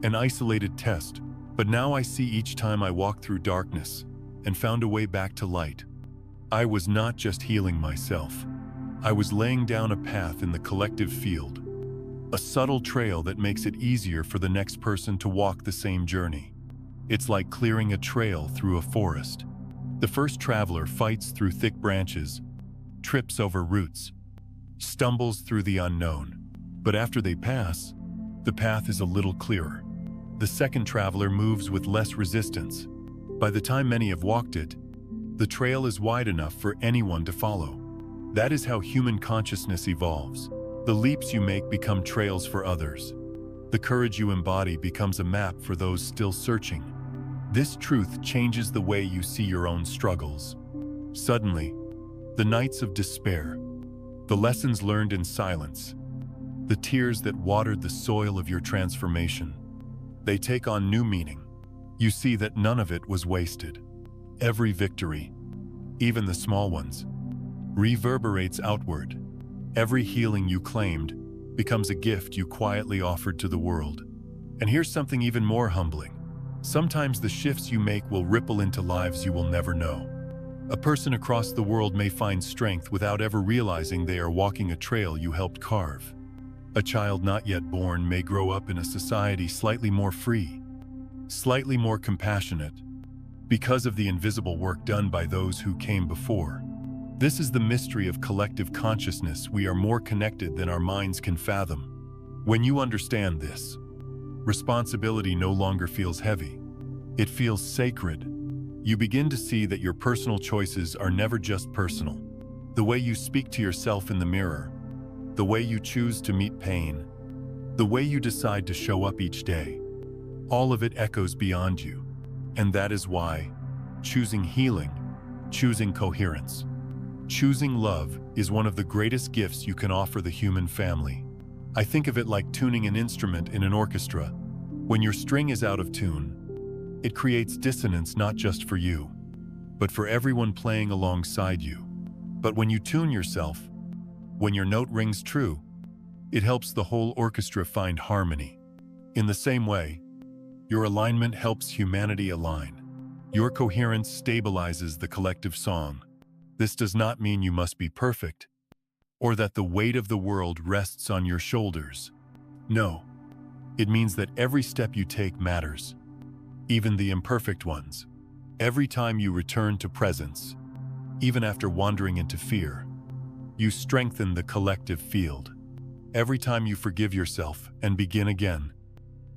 [SPEAKER 1] an isolated test, but now I see each time I walked through darkness and found a way back to light. I was not just healing myself. I was laying down a path in the collective field, a subtle trail that makes it easier for the next person to walk the same journey. It's like clearing a trail through a forest. The first traveler fights through thick branches, trips over roots, stumbles through the unknown. But after they pass, the path is a little clearer. The second traveler moves with less resistance. By the time many have walked it, the trail is wide enough for anyone to follow. That is how human consciousness evolves. The leaps you make become trails for others. The courage you embody becomes a map for those still searching. This truth changes the way you see your own struggles. Suddenly, the nights of despair, the lessons learned in silence, the tears that watered the soil of your transformation, they take on new meaning. You see that none of it was wasted. Every victory, even the small ones, reverberates outward. Every healing you claimed becomes a gift you quietly offered to the world. And here's something even more humbling. Sometimes the shifts you make will ripple into lives you will never know. A person across the world may find strength without ever realizing they are walking a trail you helped carve. A child not yet born may grow up in a society slightly more free, slightly more compassionate, because of the invisible work done by those who came before. This is the mystery of collective consciousness. We are more connected than our minds can fathom. When you understand this, responsibility no longer feels heavy. It feels sacred. You begin to see that your personal choices are never just personal. The way you speak to yourself in the mirror, the way you choose to meet pain, the way you decide to show up each day, all of it echoes beyond you. And that is why choosing healing, choosing coherence, choosing love is one of the greatest gifts you can offer the human family. I think of it like tuning an instrument in an orchestra. When your string is out of tune, it creates dissonance not just for you, but for everyone playing alongside you. But when you tune yourself, when your note rings true, it helps the whole orchestra find harmony. In the same way, your alignment helps humanity align. Your coherence stabilizes the collective song. This does not mean you must be perfect, or that the weight of the world rests on your shoulders. No, it means that every step you take matters, even the imperfect ones. Every time you return to presence, even after wandering into fear, you strengthen the collective field. Every time you forgive yourself and begin again,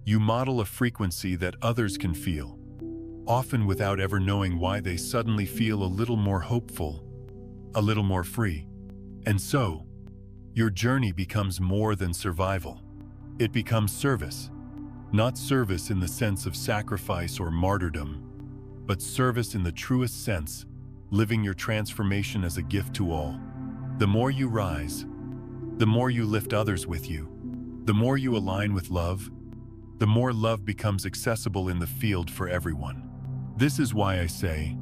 [SPEAKER 1] you model a frequency that others can feel, often without ever knowing why. They suddenly feel a little more hopeful, a little more free. And so, your journey becomes more than survival. It becomes service. Not service in the sense of sacrifice or martyrdom, but service in the truest sense, living your transformation as a gift to all. The more you rise, the more you lift others with you. The more you align with love, the more love becomes accessible in the field for everyone. This is why I say,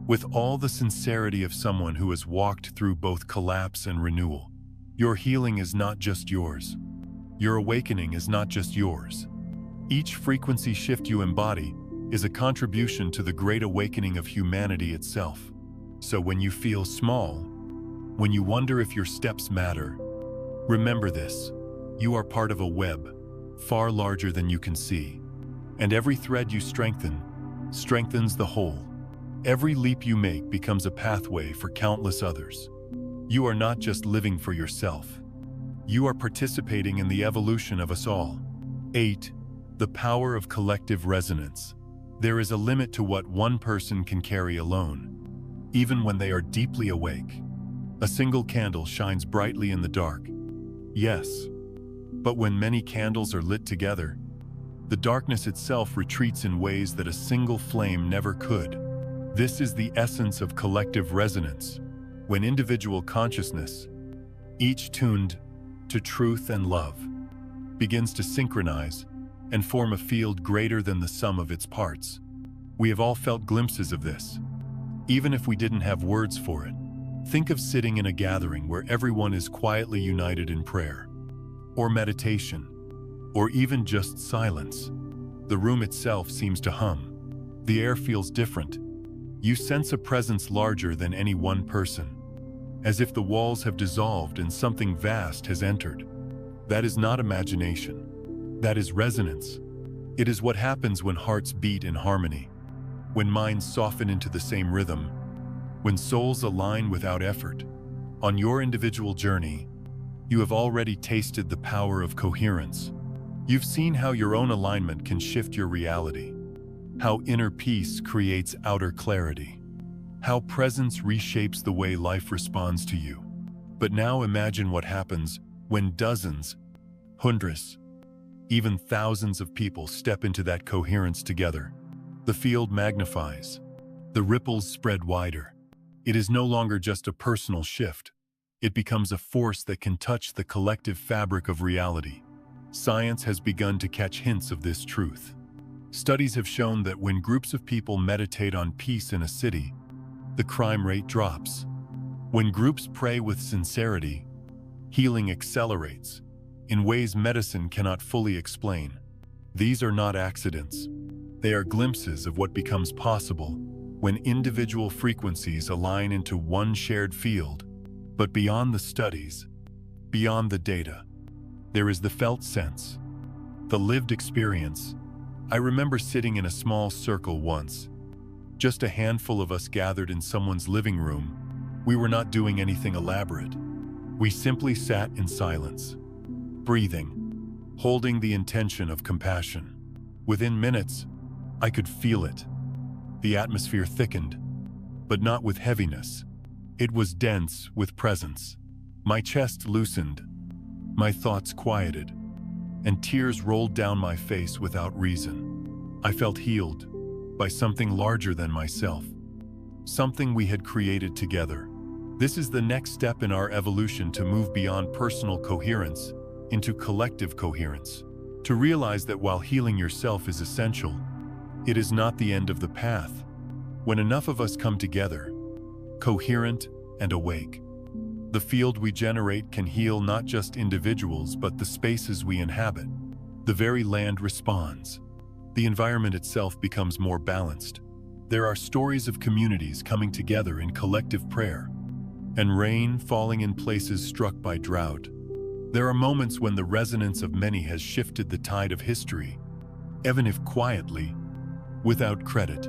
[SPEAKER 1] with all the sincerity of someone who has walked through both collapse and renewal, your healing is not just yours. Your awakening is not just yours. Each frequency shift you embody is a contribution to the great awakening of humanity itself. So when you feel small, when you wonder if your steps matter, remember this: you are part of a web far larger than you can see. And every thread you strengthen strengthens the whole. Every leap you make becomes a pathway for countless others. You are not just living for yourself. You are participating in the evolution of us all. 8. The power of collective resonance. There is a limit to what one person can carry alone, even when they are deeply awake. A single candle shines brightly in the dark. Yes, but when many candles are lit together, the darkness itself retreats in ways that a single flame never could. This is the essence of collective resonance, when individual consciousness, each tuned to truth and love, begins to synchronize and form a field greater than the sum of its parts. We have all felt glimpses of this, even if we didn't have words for it. Think of sitting in a gathering where everyone is quietly united in prayer, or meditation, or even just silence. The room itself seems to hum. The air feels different. You sense a presence larger than any one person, as if the walls have dissolved and something vast has entered. That is not imagination. That is resonance. It is what happens when hearts beat in harmony, when minds soften into the same rhythm, when souls align without effort. On your individual journey, you have already tasted the power of coherence. You've seen how your own alignment can shift your reality, how inner peace creates outer clarity, how presence reshapes the way life responds to you. But now imagine what happens when dozens, hundreds, even thousands of people step into that coherence together. The field magnifies. The ripples spread wider. It is no longer just a personal shift. It becomes a force that can touch the collective fabric of reality. Science has begun to catch hints of this truth. Studies have shown that when groups of people meditate on peace in a city, the crime rate drops. When groups pray with sincerity, healing accelerates in ways medicine cannot fully explain. These are not accidents. They are glimpses of what becomes possible when individual frequencies align into one shared field. But beyond the studies, beyond the data, there is the felt sense, the lived experience. I remember sitting in a small circle once, just a handful of us gathered in someone's living room. We were not doing anything elaborate. We simply sat in silence, breathing, holding the intention of compassion. Within minutes, I could feel it. The atmosphere thickened, but not with heaviness. It was dense with presence. My chest loosened, my thoughts quieted, and tears rolled down my face without reason. I felt healed by something larger than myself, something we had created together. This is the next step in our evolution to move beyond personal coherence into collective coherence. To realize that while healing yourself is essential, it is not the end of the path. When enough of us come together, coherent and awake, the field we generate can heal not just individuals but the spaces we inhabit. The very land responds. The environment itself becomes more balanced. There are stories of communities coming together in collective prayer, and rain falling in places struck by drought. There are moments when the resonance of many has shifted the tide of history, even if quietly, without credit.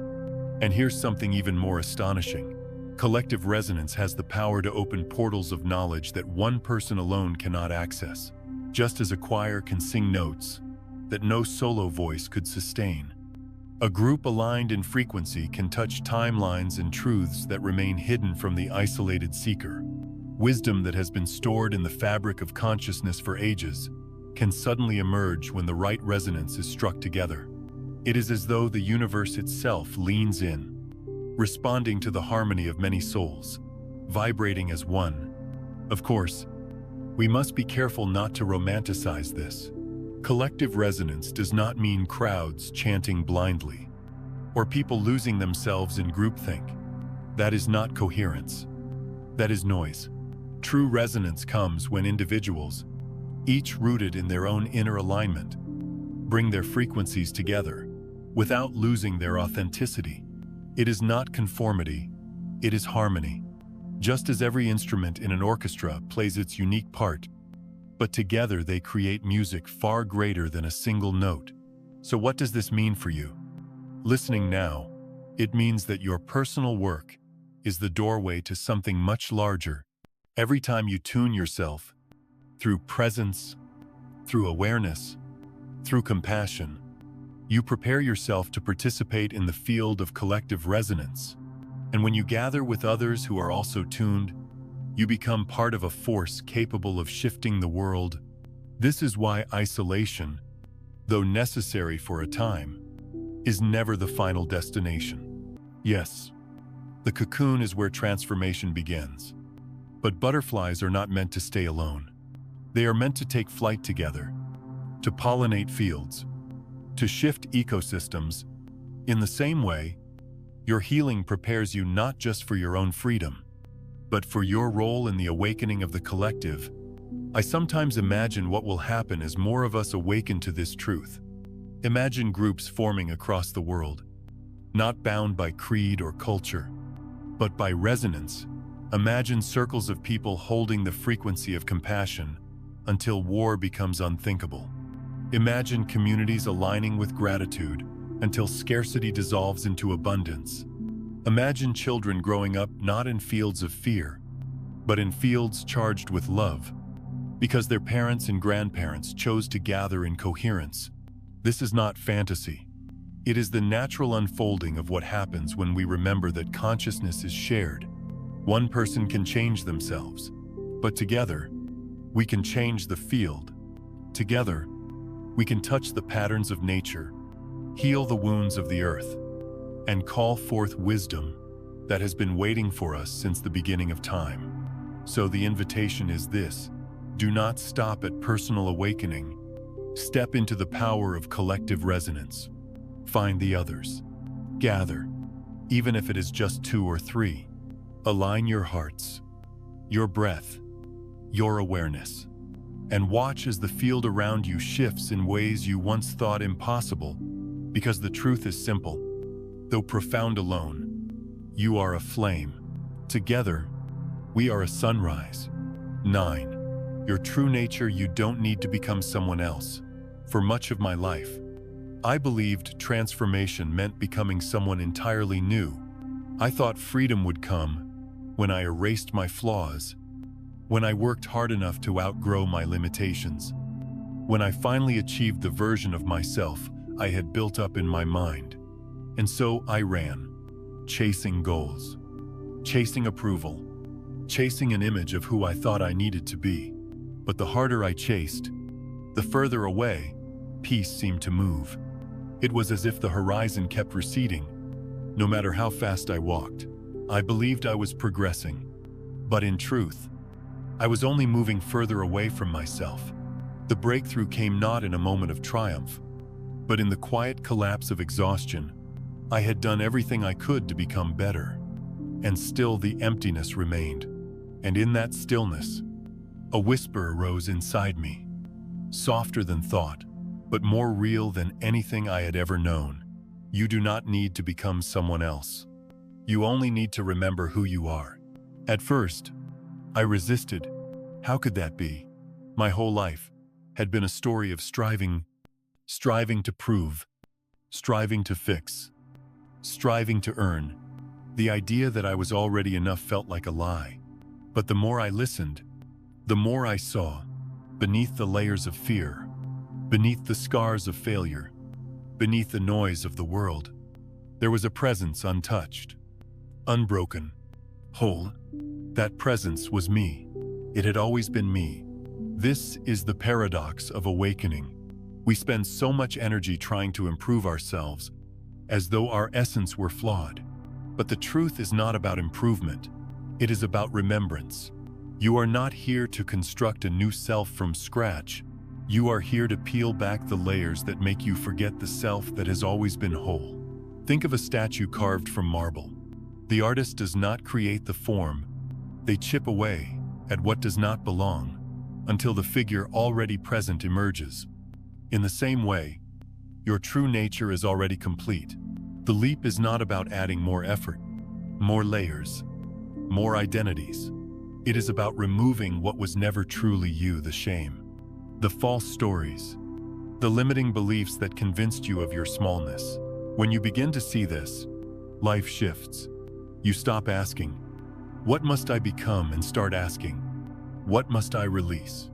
[SPEAKER 1] And here's something even more astonishing. Collective resonance has the power to open portals of knowledge that one person alone cannot access, just as a choir can sing notes that no solo voice could sustain. A group aligned in frequency can touch timelines and truths that remain hidden from the isolated seeker. Wisdom that has been stored in the fabric of consciousness for ages can suddenly emerge when the right resonance is struck together. It is as though the universe itself leans in, responding to the harmony of many souls, vibrating as one. Of course, we must be careful not to romanticize this. Collective resonance does not mean crowds chanting blindly, or people losing themselves in groupthink. That is not coherence. That is noise. True resonance comes when individuals, each rooted in their own inner alignment, bring their frequencies together without losing their authenticity. It is not conformity, it is harmony. Just as every instrument in an orchestra plays its unique part, but together they create music far greater than a single note. So what does this mean for you? Listening now, it means that your personal work is the doorway to something much larger. Every time you tune yourself, through presence, through awareness, through compassion, you prepare yourself to participate in the field of collective resonance. And when you gather with others who are also tuned, you become part of a force capable of shifting the world. This is why isolation, though necessary for a time, is never the final destination. Yes, the cocoon is where transformation begins. But butterflies are not meant to stay alone. They are meant to take flight together, to pollinate fields, to shift ecosystems. In the same way, your healing prepares you not just for your own freedom, but for your role in the awakening of the collective. I sometimes imagine what will happen as more of us awaken to this truth. Imagine groups forming across the world, not bound by creed or culture, but by resonance. Imagine circles of people holding the frequency of compassion until war becomes unthinkable. Imagine communities aligning with gratitude until scarcity dissolves into abundance. Imagine children growing up not in fields of fear, but in fields charged with love, because their parents and grandparents chose to gather in coherence. This is not fantasy. It is the natural unfolding of what happens when we remember that consciousness is shared. One person can change themselves, but together, we can change the field. Together, we can touch the patterns of nature, heal the wounds of the earth, and call forth wisdom that has been waiting for us since the beginning of time. So the invitation is this: do not stop at personal awakening. Step into the power of collective resonance. Find the others. Gather, even if it is just 2 or 3. Align your hearts, your breath, your awareness, and watch as the field around you shifts in ways you once thought impossible, because the truth is simple. Though profound alone, you are a flame. Together, we are a sunrise. 9. Your true nature. You don't need to become someone else. For much of my life, I believed transformation meant becoming someone entirely new. I thought freedom would come when I erased my flaws, when I worked hard enough to outgrow my limitations, when I finally achieved the version of myself I had built up in my mind. And so I ran, chasing goals, chasing approval, chasing an image of who I thought I needed to be. But the harder I chased, the further away peace seemed to move. It was as if the horizon kept receding. No matter how fast I walked, I believed I was progressing. But in truth, I was only moving further away from myself. The breakthrough came not in a moment of triumph, but in the quiet collapse of exhaustion. I had done everything I could to become better, and still the emptiness remained. And in that stillness, a whisper arose inside me, softer than thought, but more real than anything I had ever known. You do not need to become someone else. You only need to remember who you are. At first, I resisted. How could that be? My whole life had been a story of striving to prove, striving to fix, striving to earn. The idea that I was already enough felt like a lie. But the more I listened, the more I saw, beneath the layers of fear, beneath the scars of failure, beneath the noise of the world, there was a presence untouched, unbroken, whole. That presence was me. It had always been me. This is the paradox of awakening. We spend so much energy trying to improve ourselves, as though our essence were flawed. But the truth is not about improvement. It is about remembrance. You are not here to construct a new self from scratch. You are here to peel back the layers that make you forget the self that has always been whole. Think of a statue carved from marble. The artist does not create the form. They chip away at what does not belong until the figure already present emerges. In the same way, your true nature is already complete. The leap is not about adding more effort, more layers, more identities. It is about removing what was never truly you: the shame, the false stories, the limiting beliefs that convinced you of your smallness. When you begin to see this, life shifts. You stop asking, "What must I become?" and start asking, "What must I release?"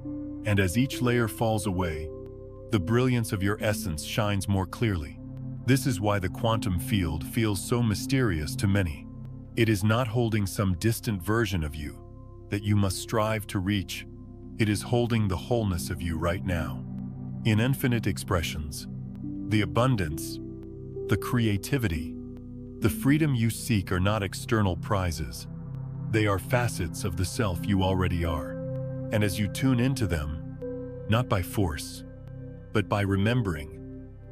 [SPEAKER 1] And as each layer falls away, the brilliance of your essence shines more clearly. This is why the quantum field feels so mysterious to many. It is not holding some distant version of you that you must strive to reach. It is holding the wholeness of you right now. In infinite expressions, the abundance, the creativity, the freedom you seek are not external prizes. They are facets of the self you already are. And as you tune into them, not by force, but by remembering,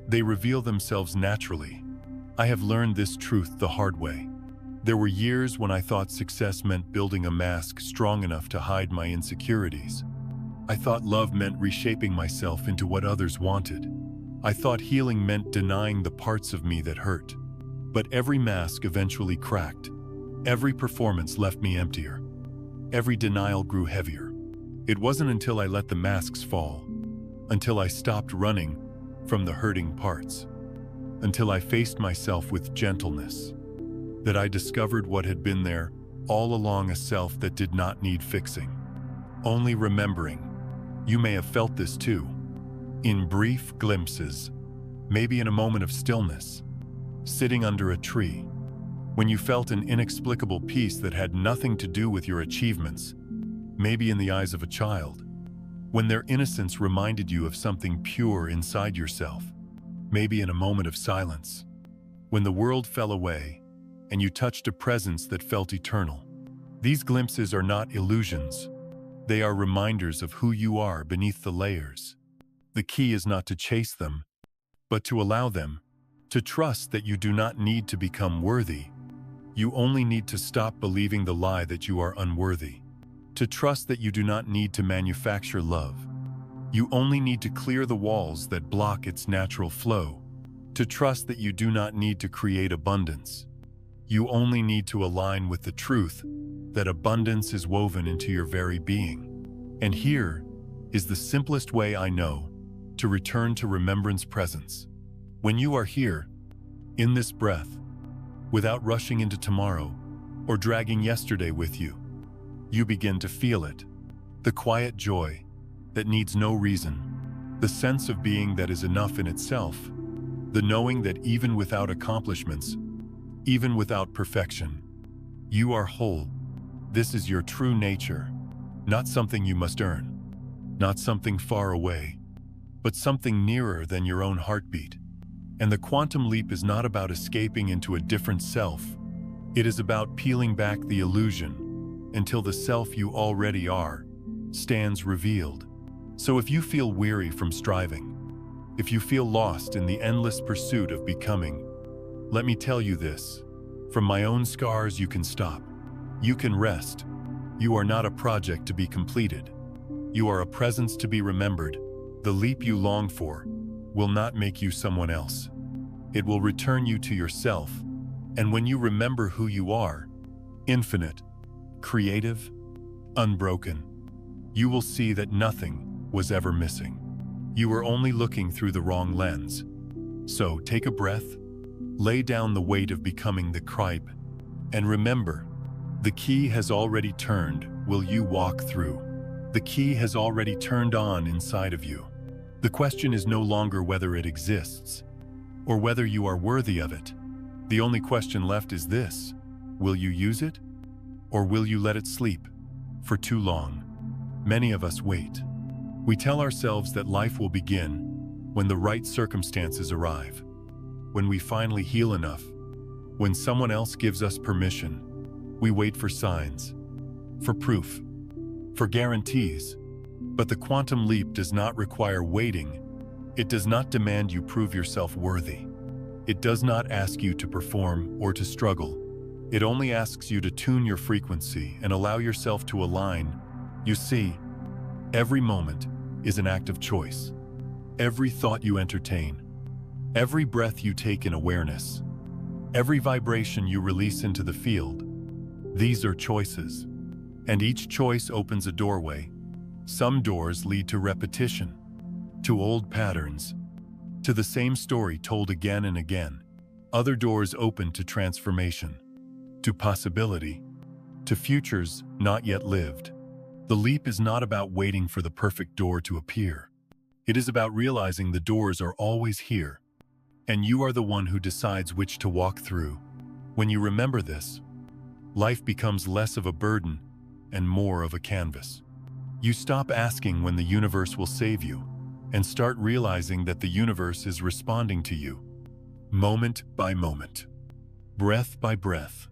[SPEAKER 1] they reveal themselves naturally. I have learned this truth the hard way. There were years when I thought success meant building a mask strong enough to hide my insecurities. I thought love meant reshaping myself into what others wanted. I thought healing meant denying the parts of me that hurt. But every mask eventually cracked. Every performance left me emptier. Every denial grew heavier. It wasn't until I let the masks fall, until I stopped running from the hurting parts, until I faced myself with gentleness, that I discovered what had been there all along, a self that did not need fixing, only remembering. You may have felt this too, in brief glimpses, maybe in a moment of stillness, sitting under a tree, when you felt an inexplicable peace that had nothing to do with your achievements, maybe in the eyes of a child, when their innocence reminded you of something pure inside yourself, maybe in a moment of silence, when the world fell away and you touched a presence that felt eternal. These glimpses are not illusions. They are reminders of who you are beneath the layers. The key is not to chase them, but to allow them, to trust that you do not need to become worthy. You only need to stop believing the lie that you are unworthy. To trust that you do not need to manufacture love. You only need to clear the walls that block its natural flow. To trust that you do not need to create abundance. You only need to align with the truth that abundance is woven into your very being. And here is the simplest way I know to return to remembrance presence. When you are here, in this breath, without rushing into tomorrow or dragging yesterday with you, you begin to feel it. The quiet joy that needs no reason, the sense of being that is enough in itself, the knowing that even without accomplishments, even without perfection, you are whole. This is your true nature, not something you must earn, not something far away, but something nearer than your own heartbeat. And the quantum leap is not about escaping into a different self. It is about peeling back the illusion until the self you already are stands revealed. So if you feel weary from striving, if you feel lost in the endless pursuit of becoming, let me tell you this. From my own scars, you can stop. You can rest. You are not a project to be completed. You are a presence to be remembered. The leap you long for will not make you someone else. It will return you to yourself. And when you remember who you are, infinite, creative, unbroken, you will see that nothing was ever missing. You were only looking through the wrong lens. So take a breath, lay down the weight of becoming the cripe, and remember, the key has already turned. Will you walk through? The key has already turned on inside of you. The question is no longer whether it exists, or whether you are worthy of it. The only question left is this: will you use it, or will you let it sleep? For too long, many of us wait. We tell ourselves that life will begin when the right circumstances arrive, when we finally heal enough, when someone else gives us permission. We wait for signs, for proof, for guarantees. But the quantum leap does not require waiting. It does not demand you prove yourself worthy. It does not ask you to perform or to struggle. It only asks you to tune your frequency and allow yourself to align. You see, every moment is an act of choice. Every thought you entertain, every breath you take in awareness, every vibration you release into the field, these are choices. And each choice opens a doorway. Some doors lead to repetition, to old patterns, to the same story told again and again. Other doors open to transformation, to possibility, to futures not yet lived. The leap is not about waiting for the perfect door to appear. It is about realizing the doors are always here, and you are the one who decides which to walk through. When you remember this, life becomes less of a burden and more of a canvas. You stop asking when the universe will save you and start realizing that the universe is responding to you, moment by moment, breath by breath.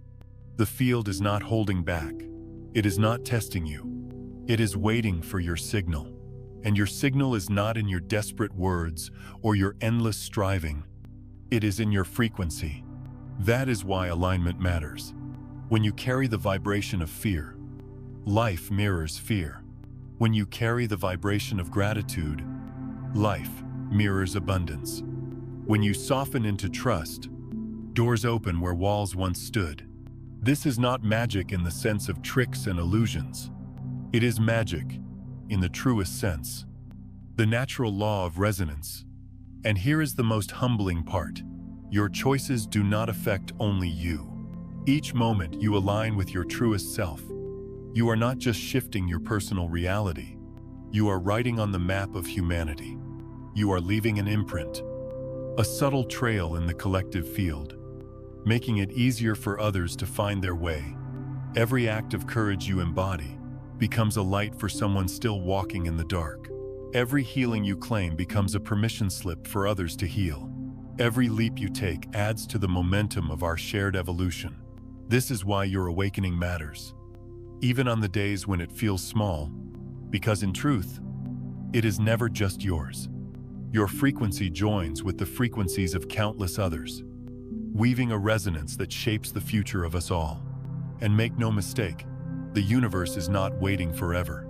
[SPEAKER 1] The field is not holding back. It is not testing you. It is waiting for your signal. And your signal is not in your desperate words or your endless striving. It is in your frequency. That is why alignment matters. When you carry the vibration of fear, life mirrors fear. When you carry the vibration of gratitude, life mirrors abundance. When you soften into trust, doors open where walls once stood. This is not magic in the sense of tricks and illusions. It is magic in the truest sense, the natural law of resonance. And here is the most humbling part. Your choices do not affect only you. Each moment you align with your truest self. You are not just shifting your personal reality. You are writing on the map of humanity. You are leaving an imprint, a subtle trail in the collective field, making it easier for others to find their way. Every act of courage you embody becomes a light for someone still walking in the dark. Every healing you claim becomes a permission slip for others to heal. Every leap you take adds to the momentum of our shared evolution. This is why your awakening matters, even on the days when it feels small, because in truth, it is never just yours. Your frequency joins with the frequencies of countless others, weaving a resonance that shapes the future of us all. And make no mistake, the universe is not waiting forever.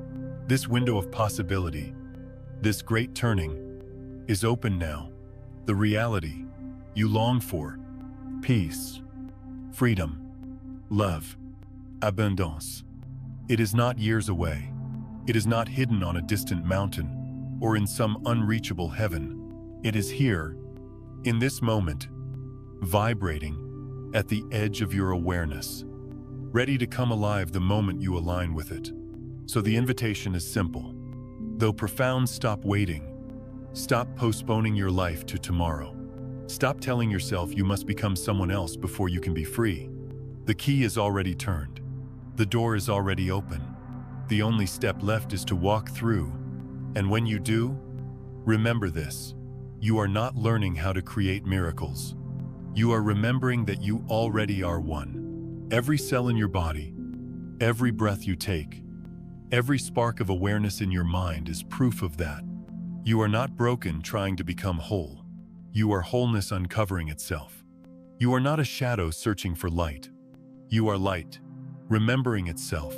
[SPEAKER 1] This window of possibility, this great turning, is open now. The reality you long for, peace, freedom, love, abundance. It is not years away. It is not hidden on a distant mountain or in some unreachable heaven. It is here, in this moment, vibrating at the edge of your awareness, ready to come alive the moment you align with it. So the invitation is simple. Though profound, stop waiting. Stop postponing your life to tomorrow. Stop telling yourself you must become someone else before you can be free. The key is already turned. The door is already open. The only step left is to walk through. And when you do, remember this. You are not learning how to create miracles. You are remembering that you already are one. Every cell in your body, every breath you take, every spark of awareness in your mind is proof of that. You are not broken trying to become whole. You are wholeness uncovering itself. You are not a shadow searching for light. You are light, remembering itself.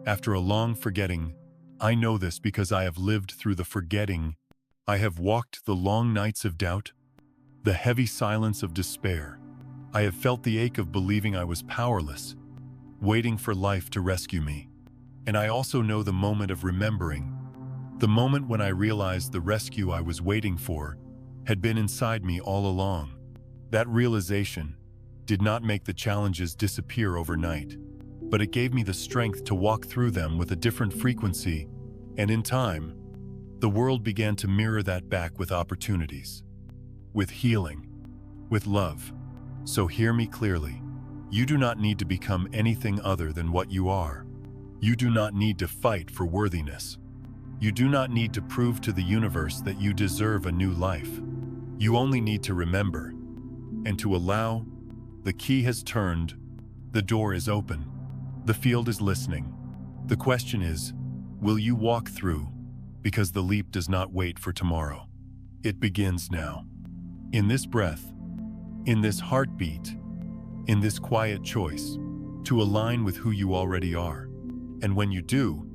[SPEAKER 1] After a long forgetting, I know this because I have lived through the forgetting. I have walked the long nights of doubt, the heavy silence of despair. I have felt the ache of believing I was powerless, waiting for life to rescue me. And I also know the moment of remembering, the moment when I realized the rescue I was waiting for had been inside me all along. That realization did not make the challenges disappear overnight, but it gave me the strength to walk through them with a different frequency, and in time, the world began to mirror that back with opportunities, with healing, with love. So hear me clearly. You do not need to become anything other than what you are. You do not need to fight for worthiness. You do not need to prove to the universe that you deserve a new life. You only need to remember and to allow. The key has turned. The door is open. The field is listening. The question is, will you walk through? Because the leap does not wait for tomorrow. It begins now. In this breath, in this heartbeat, in this quiet choice, to align with who you already are. And when you do,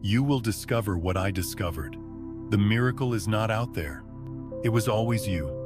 [SPEAKER 1] you will discover what I discovered. The miracle is not out there. It was always you.